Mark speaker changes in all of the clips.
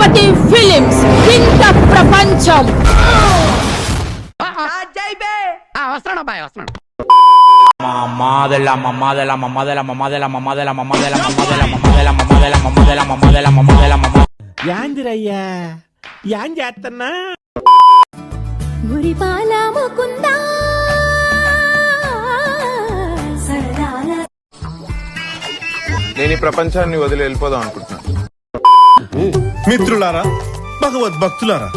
Speaker 1: Tirupati films ఇంత ప్రపంచం.
Speaker 2: వస్తున్నాడు అబ్బాయి, వస్తున్నాడు.
Speaker 3: యాందిరయ్యా యాన్ చేస్తున్నా
Speaker 4: నేను ఈ ప్రపంచాన్ని వదిలి వెళ్ళిపోదాం అనుకుంటున్నాను.
Speaker 5: మిత్రులారా, భగవద్భక్తులారా,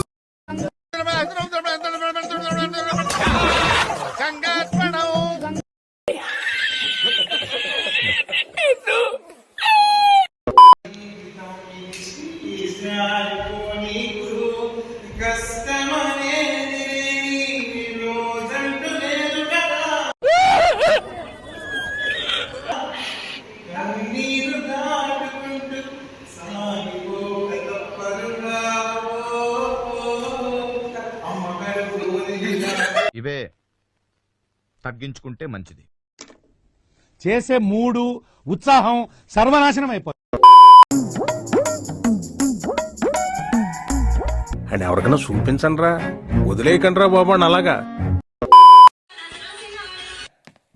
Speaker 4: ఇవే తగ్గించుకుంటే మంచిది.
Speaker 3: చేసే మూడు ఉత్సాహం సర్వనాశనం అయిపోతుంది.
Speaker 5: అని ఎవరికైనా చూపించండి రా, వదిలేయకండి రా బాబు అని అలాగా.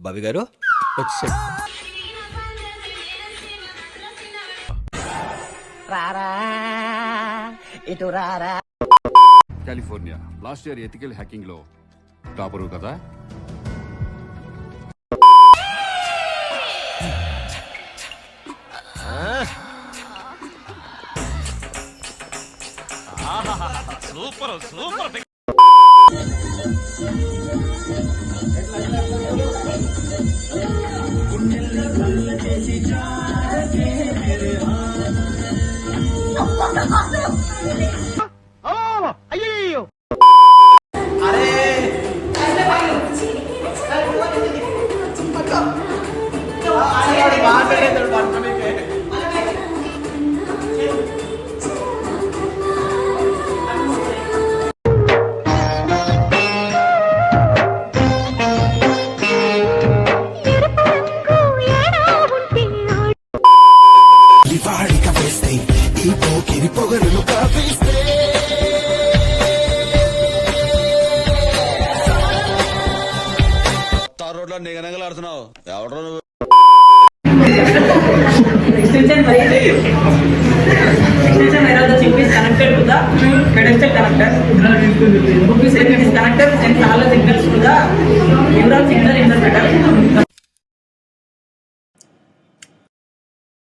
Speaker 6: బాబీ గారు వచ్చేసాడు.
Speaker 7: California last year ethical hacking లో టాపరు కదా.
Speaker 3: Super super.
Speaker 2: అయ్యో
Speaker 6: రోడ్లో నిగనగలాడుతున్నావు ఎవడో నువ్వు.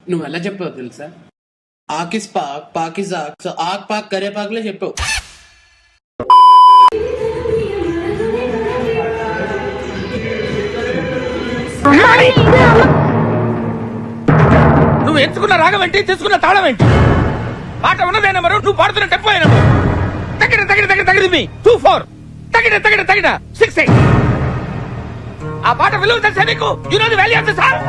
Speaker 8: నువ్వు ఎలా చెప్పావు తెలుసా? ఆకిస్ పాక్ పాకిస్ ఆక్, సో ఆక్ పాక్ కరే పాక్లే చెప్పావు.
Speaker 3: నువ్వు ఎంచుకున్న రాగం ఏంటి, తీసుకున్న తాళం ఏంటి? పాట ఉన్నదే నెంబరు, నువ్వు పాడుతున్న టెంపో నెంబరు. తగిన తగిన తగిన తగిన మీ 2-4 తగిన తగిన తగిన 6-8. ఆ పాట విలువ తెలుసా నీకు? You know the value of the song.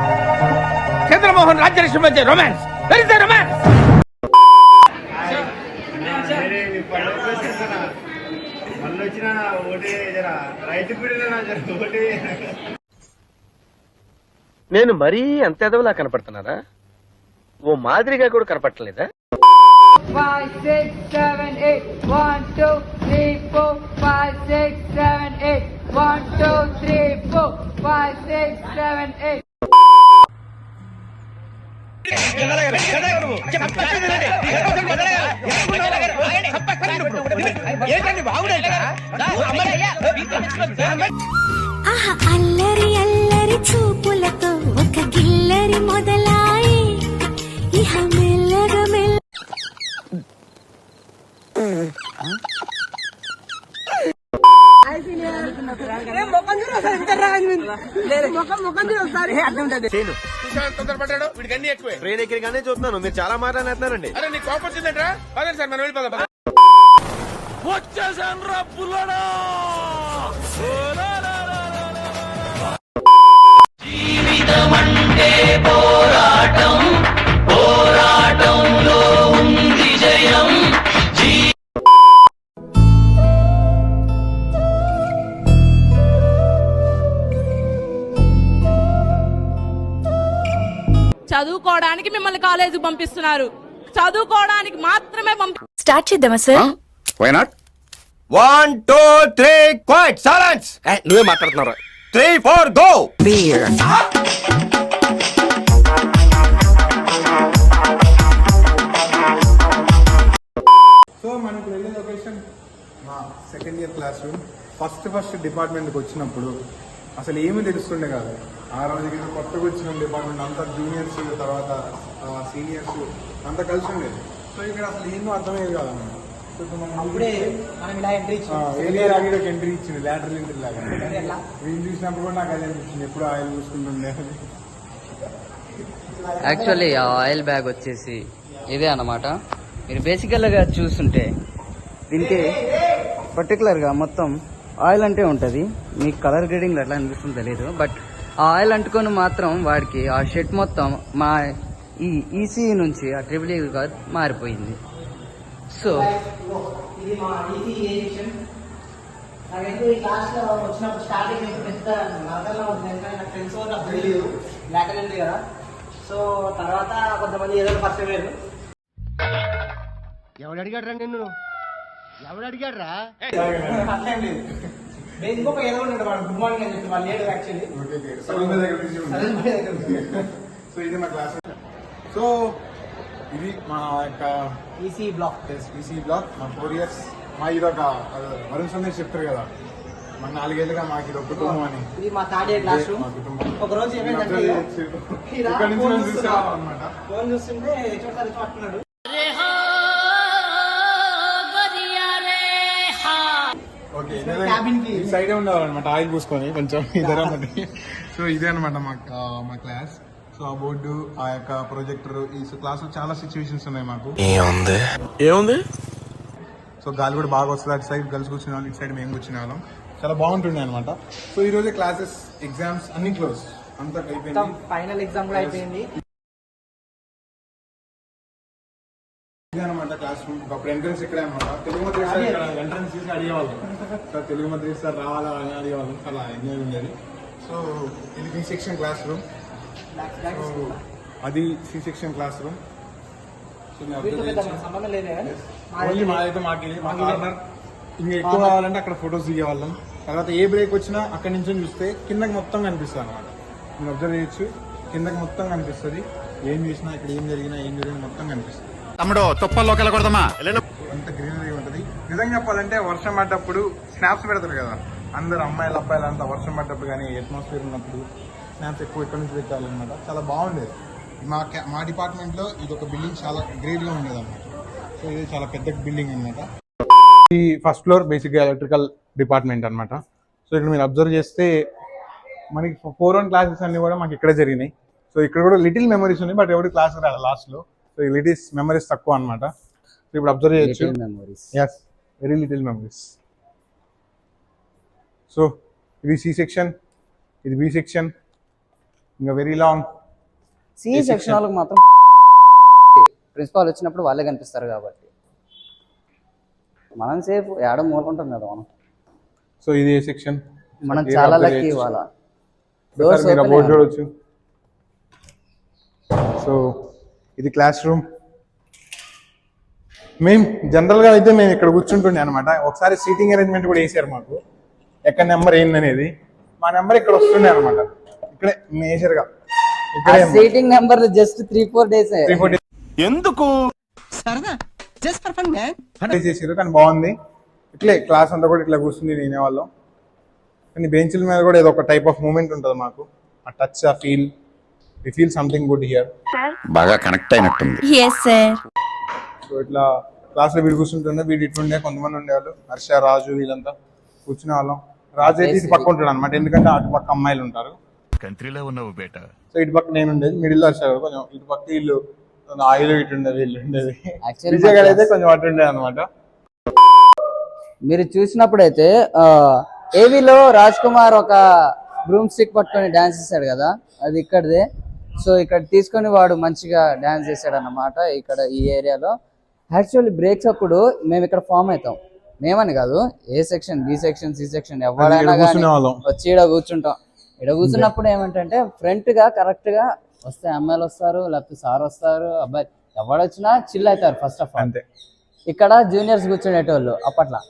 Speaker 3: Chandramohan Rajyalakshmi మధ్య romance. Where is the romance?
Speaker 6: నేను మరీ అంత ఎదవలా కనపడుతున్నారా? ఓ మాదిరిగా కూడా కనపడలేదా?
Speaker 1: 5, 6, 7, 8 1 2 3 4 5 6 7 8 1 2 3 4 5 6 7 8.
Speaker 9: అల్లరి అల్లరి చూపులతో ఒక గిల్లరి మొదలాయి ఇహ మెల్లగా మెల్ల.
Speaker 3: తొందరపడ్డాడు వీడికి అన్ని ఎక్కువే.
Speaker 6: ట్రైన్ ఎక్కడిగానే చూస్తున్నాను, మీరు చాలా మాట్లాడుతున్నారండి.
Speaker 3: అరే నీ కోపం వచ్చిందంటరా? పదండి సార్, మనం వెళ్ళిపోదాం. వచ్చేసాను రా పుల్లడా. జీవితమంటే పోరాటం, పోరాటంలో ఉంది జయం.
Speaker 1: చదువుకోవడానికి మిమ్మల్ని కాలేజీకి పంపిస్తున్నారు, చదువుకోవడానికి మాత్రమే
Speaker 9: స్టార్ట్ చేద్దామా sir?
Speaker 2: Why not?
Speaker 5: 1 2 3 quiet silence.
Speaker 3: నువ్వే మాట్లాడుతున్నావు.
Speaker 5: 3 4 గో.
Speaker 10: సో మనకు వెళ్ళే లొకేషన్ మా second year class room. First డిపార్ట్మెంట్కి వచ్చినప్పుడు అసలు ఏమీ తెలుస్తుండే కాదు. ఆ రోజుకి కొత్తగా వచ్చిన డిపార్ట్మెంట్ అంతా జూనియర్స్, తర్వాత సీనియర్స్ అంతా కలిసి ఉండేది. సో ఇక్కడ అసలు ఏందో అర్థమయ్యేది కాదన్నమాట. సో ఇప్పుడు ఎంట్రీ ఇచ్చింది, లాటరల్ ఎంట్రీ లాగా. వీళ్ళు చూసినప్పుడు కూడా నాకు అదే అనిపించింది, ఎప్పుడు ఆయిల్ చూసుకుంటుండే.
Speaker 1: యాక్చువల్లీ ఆ ఆయిల్ బ్యాగ్ వచ్చేసి ఇదే అన్నమాట. మీరు బేసికల్గా చూస్తుంటే దీనికి పర్టికులర్గా మొత్తం ఆయిల్ అంటే ఉంటుంది. మీకు కలర్ గ్రేడింగ్ ఎట్లా అనిపిస్తుందో తెలియదు, బట్ ఆ ఆయిల్ అంటుకొని మాత్రం వాడికి ఆ షర్ట్ మొత్తం మా ఈ ఈసీ నుంచి ఆ ట్రిపుల్గా మారిపోయింది. సో
Speaker 8: ఇది మా నాకైతే ఈ క్లాస్ లో వచ్చినప్పుడు స్టార్టింగ్ పెద్ద నరకల్లా ఉంది, ఎందుకంటే నాకు ఫ్రెండ్స్ కూడా అప్పుడు తెలియదు, లాటర్ ఉంది కదా. సో తర్వాత కొంతమంది ఏదో పరిచయం అయ్యారు.
Speaker 6: ఎవడు అడిగాడు రా నిన్ను? ఎవడు అడిగాడు రా?
Speaker 8: అట్లేం లేదు. నేను ఇంకొక ఏదో ఉన్నాడు, వాడు గుడ్ మార్నింగ్ అని చెప్పి వాళ్ళు లేడు యాక్చువల్లీ.
Speaker 10: సో ఇది మా క్లాస్. సో ఇది మా యొక్క
Speaker 8: ఈసీ బ్లాక్.
Speaker 10: ఈసీ బ్లాక్ మా 4 years. మా ఇదొక వరుణ్ సందేశ్ చెప్తారు కదా, మా 4 ఏళ్ళుగా మాకు ఇది ఒక కుటుంబం అని.
Speaker 8: ఇది మా థర్డ్ ఇయర్ క్లాస్ రూమ్.
Speaker 10: మా కుటుంబం.
Speaker 8: ఒక రోజు ఏమైందంటే
Speaker 10: ఇక్కడ నుంచి మనం చూసేవాళ్ళం అనమాట.
Speaker 8: ఫోన్ చూస్తుంటే చూడసారి పట్టుకున్నాడు.
Speaker 10: ఓకే, ఈ సైడే ఉండేవాళ్ళనమాట ఆయిల్ పూసుకొని కొంచెం ఇదరన్నది. సో ఇదే అనమాట మా క్లాస్. సో ఆ బోర్డు, ఆ యొక్క ప్రొజెక్టర్, ఈ క్లాస్ లో చాలా సిచ్యువేషన్స్ ఉన్నాయి మాకు.
Speaker 5: ఏముంది?
Speaker 10: సో గాలి కూడా బాగా వస్తుంది. అటు సైడ్ గర్ల్స్ కూర్చునే వాళ్ళు, ఇటు సైడ్ మేము కూర్చునే వాళ్ళం. చాలా బాగుంటుండే అనమాట. సో ఈ రోజే క్లాసెస్, ఎగ్జామ్స్ అన్ని క్లోజ్, అంతా అయిపోయింది.
Speaker 8: ఫైనల్ ఎగ్జామ్ కూడా అయిపోయింది.
Speaker 10: ఇదే అనమాట క్లాస్ రూమ్. అప్పుడు ఎంట్రన్స్ ఇక్కడే అనమాట. తెలుగు మధ్య ఎంట్రన్స్ చేసి అడిగేవాళ్ళం, సార్ తెలుగు మధ్య సార్ రావాలా అని అడిగేవాళ్ళం. చాలా ఎంజాయ్ ఉండేది. సో ఇది B section classroom. So అది సి సెక్షన్ క్లాస్ రూమ్.
Speaker 8: సంబంధం లేదే.
Speaker 10: ఓన్లీ మాదైతే మాకు మా కార్నర్. ఇంకా ఎక్కువ కావాలంటే అక్కడ ఫొటోస్ దిగేవాళ్ళం. తర్వాత ఏ బ్రేక్ వచ్చినా అక్కడి నుంచి చూస్తే కిందకి మొత్తం కనిపిస్తుంది అనమాట. మీరు అబ్జర్వ్ చేయొచ్చు, కిందకి మొత్తం కనిపిస్తుంది. ఏం చేసినా, ఇక్కడ ఏం జరిగినా మొత్తం కనిపిస్తుంది.
Speaker 2: తమ్ముడు తుప్పల్లోకి వెళ్ళకూడదమ్మా.
Speaker 10: అంత గ్రీనరీ ఉంటుంది. నిజంగా చెప్పాలంటే వర్షం పడ్డప్పుడు స్నాప్స్ పెడతారు కదా అందరు, అమ్మాయిలు అబ్బాయిలు అంతా. వర్షం పడ్డప్పుడు కానీ అట్మాస్ఫియర్ ఉన్నప్పుడు స్నాప్స్ ఎక్కువ ఇక్కడ నుంచి పెట్టాలన్నమాట. చాలా బాగుండేది. మా డిపార్ట్మెంట్ లో ఇది ఒక బిల్డింగ్ చాలా గ్రేట్ గా ఉండేది అనమాట. సో ఇది చాలా పెద్ద బిల్డింగ్ అనమాట. ఈ ఫస్ట్ ఫ్లోర్ బేసిక్గా ఎలక్ట్రికల్ డిపార్ట్మెంట్ అనమాట. సో ఇక్కడ మీరు అబ్జర్వ్ చేస్తే మనకి 4-1 క్లాసెస్ అన్ని కూడా మాకు ఇక్కడే జరిగినాయి. సో ఇక్కడ కూడా లిటిల్ మెమరీస్ ఉన్నాయి, బట్ ఎవరి క్లాస్ రాదు లాస్ట్ లో. సో ఈ లిటిల్ మెమరీస్ తక్కువ అనమాట. సో ఇప్పుడు అబ్జర్వ్ చేయొచ్చు, yes, very little memories. So ఇది సి సెక్షన్, ఇది బి సెక్షన్, ఇంకా వెరీ లాంగ్.
Speaker 1: సి సెక్షన్ వాళ్ళకి మాత్రం ప్రిన్సిపాల్ వచ్చినప్పుడు వాళ్ళే కనిపిస్తారు కాబట్టి మనం సేఫ్ ఏడ మూలుకుంటాం కదా మనం.
Speaker 10: సో ఇది ఏ సెక్షన్.
Speaker 1: మనం చాలా లక్కీ ఇవాళ.
Speaker 10: బోర్డు చూడొచ్చు. సో ఇది క్లాస్ రూమ్. మేము జనరల్ గా అయితే మేము ఇక్కడ కూర్చుంటుండే అనమాట. ఒకసారి సీటింగ్ అరేంజ్మెంట్ కూడా వేసారు మాకు, ఎక్కడ నెంబర్ ఏందనేది. మా నెంబర్ ఇక్కడ వస్తుండే అనమాట. ఇక్కడే మేజర్ గా ఇక్కడే
Speaker 1: సీటింగ్ నెంబర్ జస్ట్ 3-4 days.
Speaker 5: ఎందుకు?
Speaker 10: చేసారు కానీ బాగుంది. ఇట్లే క్లాస్ అంతా కూడా ఇట్లా కూర్చుంది వినేవాళ్ళం. కానీ బెంచ్ల మీద కూడా ఏదో ఒక టైప్ ఆఫ్ మూమెంట్ ఉంటుంది మాకు. ఆ టచ్, ఆ feel, we feel something good here.
Speaker 2: బాగా కనెక్ట్ అయినట్టుంది.
Speaker 9: Yes sir.
Speaker 10: సో ఇట్లా క్లాస్ లో వీడు కూర్చుంటుండే, వీడు ఇట్లుండే, కొంతమంది ఉండేవాళ్ళు, హర్ష, రాజు, వీళ్ళంతా కూర్చునే వాళ్ళం. రాజు అయితే ఇటు పక్క ఉంటాడు అనమాట, ఎందుకంటే అటు పక్క అమ్మాయిలు ఉంటారు.
Speaker 7: కంట్రీలో ఉన్నావు బేట.
Speaker 10: సో ఇటు పక్క నేను ఉండేది, మిడిల్ హర్ష కొంచెం, ఇటు పక్క వీళ్ళు ఆయిల్ ఇటు ఉండేది, వీళ్ళు ఉండేది. విజయ్ గారు అయితే కొంచెం అటు ఉండేది అనమాట.
Speaker 1: మీరు చూసినప్పుడైతే ఏవీలో రాజ్ కుమార్ ఒక బ్రూమ్ స్టిక్ పట్టుకొని డాన్స్ చేశాడు కదా, అది ఇక్కడదే. సో ఇక్కడ తీసుకొని వాడు మంచిగా డాన్స్ చేశాడు అన్నమాట ఇక్కడ ఈ ఏరియాలో. యాక్చువల్లీ బ్రేక్స్ అప్పుడు మేము ఇక్కడ ఫామ్ అవుతాం, మేమని కాదు, A section, B section, C section ఎవరైనా వచ్చి ఇక్కడ కూర్చుంటాం. ఇక్కడ కూర్చున్నప్పుడు ఏమంటే ఫ్రంట్ గా కరెక్ట్ గా వస్తే అమ్మాయిలు వస్తారు, లేకపోతే సార్ వస్తారు, అబ్బాయి ఎవడొచ్చినా చిల్ అవుతారు ఫస్ట్ ఆఫ్ ఆల్. ఇక్కడ జూనియర్స్ కూర్చునేటోళ్ళు అప్పట్లో.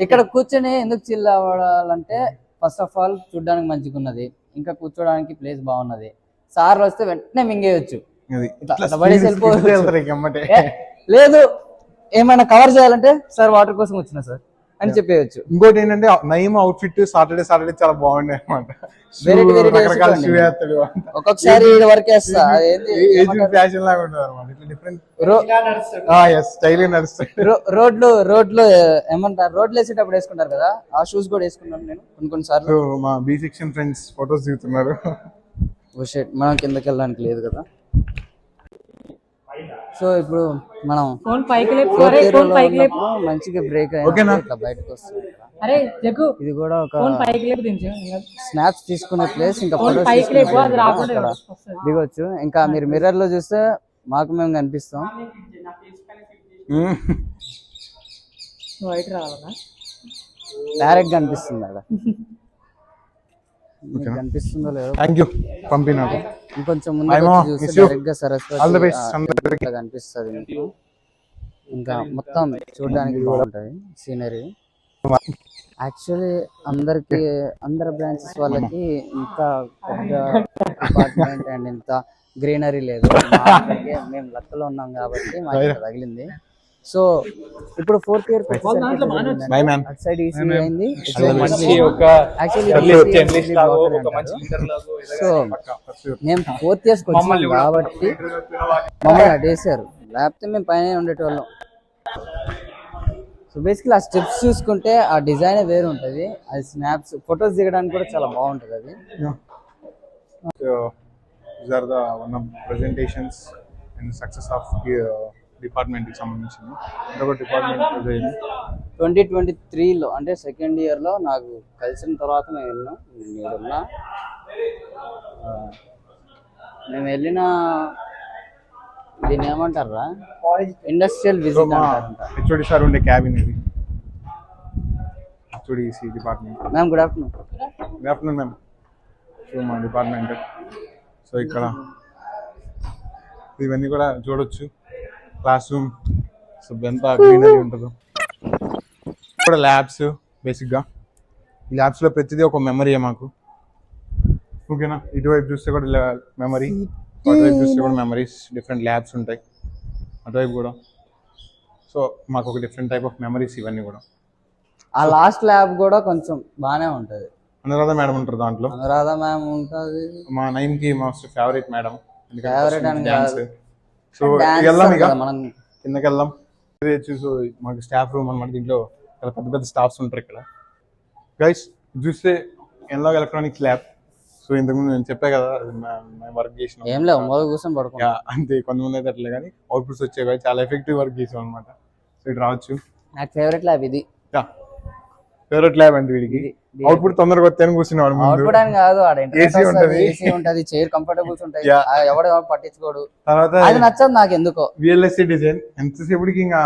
Speaker 1: ఇక్కడ కూర్చొని ఎందుకు చిల్ అవ్వాలంటే ఫస్ట్ ఆఫ్ ఆల్ చూడడానికి మంచిగా ఉన్నది, ఇంకా కూర్చోడానికి ప్లేస్ బాగున్నది. సార్లు వస్తే వెంటనే మింగేయచ్చు, ఇట్లా పడేసి వెళ్ళిపోవచ్చు. లేదు ఏమైనా కవర్ చేయాలంటే సార్ వాటర్ కోసం వచ్చిన సార్ అని చెప్పేయచ్చు.
Speaker 10: ఇంకోటి ఏంటంటే నయీం అవుట్ఫిట్ సాటర్డే చాలా బాగుండే అనమాట.
Speaker 1: ఒక్కొక్కసారి వర్క్ చేస్తా
Speaker 10: ఫ్యాషన్ లాగా ఉంటుంది అనమాట. ఇట్లా డిఫరెంట్ స్టైల్ నడుస్తాయి.
Speaker 1: రోడ్లు ఏమంటారు, రోడ్లు వేసేటప్పుడు వేసుకుంటారు కదా, ఆ షూస్ కూడా వేసుకున్నాను నేను కొన్నిసార్లు.
Speaker 10: మా బి సెక్షన్ ఫ్రెండ్స్ ఫొటోస్ దిగుతున్నారు.
Speaker 1: మనం కిందకి వెళ్ళడానికి లేదు కదా. సో ఇప్పుడు మనం మంచిగా బ్రేక్ అయినా ఇట్లా బయటకు వస్తుంది. ఇది కూడా ఒక స్నాప్స్ తీసుకునే ప్లేస్, ఇంకా ఫోటోస్ దిగొచ్చు. ఇంకా మీరు మిర్రర్ లో చూస్తే మాకు మేము కనిపిస్తాం. డైరెక్ట్ కనిపిస్తుంది అక్కడ, కనిపిస్తుందో లేదో.
Speaker 10: థ్యాంక్ యూ పంపినాకు.
Speaker 1: ఇంకొంచెం ముందు చూస్తే డైరెక్ట్ గా సరస్వతి కనిపిస్తుంది మీకు. ఇంకా మొత్తం చూడడానికి బాగుంటది సీనరీ. యాక్చువల్లీ అందరి బ్రాంచెస్ వాళ్ళకి ఇంత పెద్ద డిపార్ట్మెంట్ అండ్ ఇంత గ్రీనరీ లేదు. మేము లక్కలో ఉన్నాం కాబట్టి మాకు తగిలింది. సో ఇప్పుడు 4th ఇయర్ అటు సైడ్ ఈసీ అయింది. సో మేము 4th ఇయర్స్కి వచ్చాం కాబట్టి మమ్మల్ని అటేసారు, లేకపోతే మేము పైన ఉండేటోళ్ళం. సో బేసికలీ ఆ స్టెప్స్ చూసుకుంటే ఆ డిజైన్ వేరే ఉంటుంది. అది స్నాప్స్ ఫొటోస్ దిగడానికి కూడా చాలా బాగుంటుంది అది.
Speaker 10: Presentations and success of department కి సంబంధించింది. ఇంకొక డిపార్ట్మెంట్
Speaker 1: 2023లో అంటే 2nd ఇయర్లో నాకు కలిసిన తర్వాత మేము వెళ్ళినాం. మేము వెళ్ళిన దీన్ని ఏమంటారా, ఇండస్ట్రియల్ విజిట్ అంటారంట.
Speaker 10: హెచ్ఓడి సార్ ఉండే క్యాబిన్ ఇది. హెచ్ఓడిసి department.
Speaker 1: Ma'am good afternoon.
Speaker 10: Good afternoon ma'am. So మా డిపార్ట్మెంట్. సో ఇక్కడ ఇవన్నీ కూడా చూడొచ్చు. క్లాస్ రూమ్, సో ఎంత గ్రీనరీ ఉంటుందో. ఇక్కడ ల్యాబ్స్, బేసిక్గా ఈ ల్యాబ్స్లో ప్రతిదీ ఒక మెమరీయే మాకు. ఓకేనా, ఇటువైపు చూస్తే కూడా మెమరీ, అటువైపు చూస్తే కూడా మెమరీస్. డిఫరెంట్ ల్యాబ్స్ ఉంటాయి అటువైపు కూడా. సో మాకు ఒక డిఫరెంట్ టైప్ ఆఫ్ మెమరీస్ ఇవన్నీ కూడా.
Speaker 1: ఆ లాస్ట్ ల్యాబ్ కూడా కొంచెం బాగానే ఉంటుంది.
Speaker 10: అనురాధ మేడం ఉంటారు దాంట్లో.
Speaker 1: అనురాధ మ్యామ్ ఉంటుంది.
Speaker 10: మా నైన్కి మోస్ట్ ఫేవరెట్ మేడం.
Speaker 1: ఫేవరెట్ అని కాదు,
Speaker 10: సో వెళ్దాం ఇక మనం కిందకి వెళ్దాం. సో మాకు స్టాఫ్ రూమ్ అనమాట. దీంట్లో పెద్ద పెద్ద స్టాఫ్స్ ఉంటారు ఇక్కడ. గైస్ చూస్తే ఎలక్ట్రానిక్స్ ల్యాబ్. సో ఇంతకుముందు నేను చెప్పా కదా వర్క్ చేసిన
Speaker 1: ఏం లేవు, మొదలు కూర్చొని పడుకో
Speaker 10: అంతే. కొంతమంది అయితే అట్లే, కానీ అవుట్పుట్స్ వచ్చాయి కదా, చాలా ఎఫెక్టివ్ వర్క్ చేసాం అనమాట. సో ఇటు రావచ్చు.
Speaker 1: నాకు ఫేవరెట్ ల్యాబ్ ఇది.
Speaker 10: ఫేవరెట్ ల్యాబ్ అంటే వీడికి అవుట్పుట్ తొందరగా వస్తే కూర్చున్నాడు.
Speaker 1: అవుట్పుట్ అని కాదు, ఏసీ ఉంటది, చైర్ కంఫర్టబుల్స్ ఉంటాయి, ఎవడో పట్టించుకోడు.
Speaker 10: తర్వాత
Speaker 1: అది నచ్చదు నాకు ఎందుకో.
Speaker 10: VLSI డిజైన్ ఎంతసేపటికి ఇంకా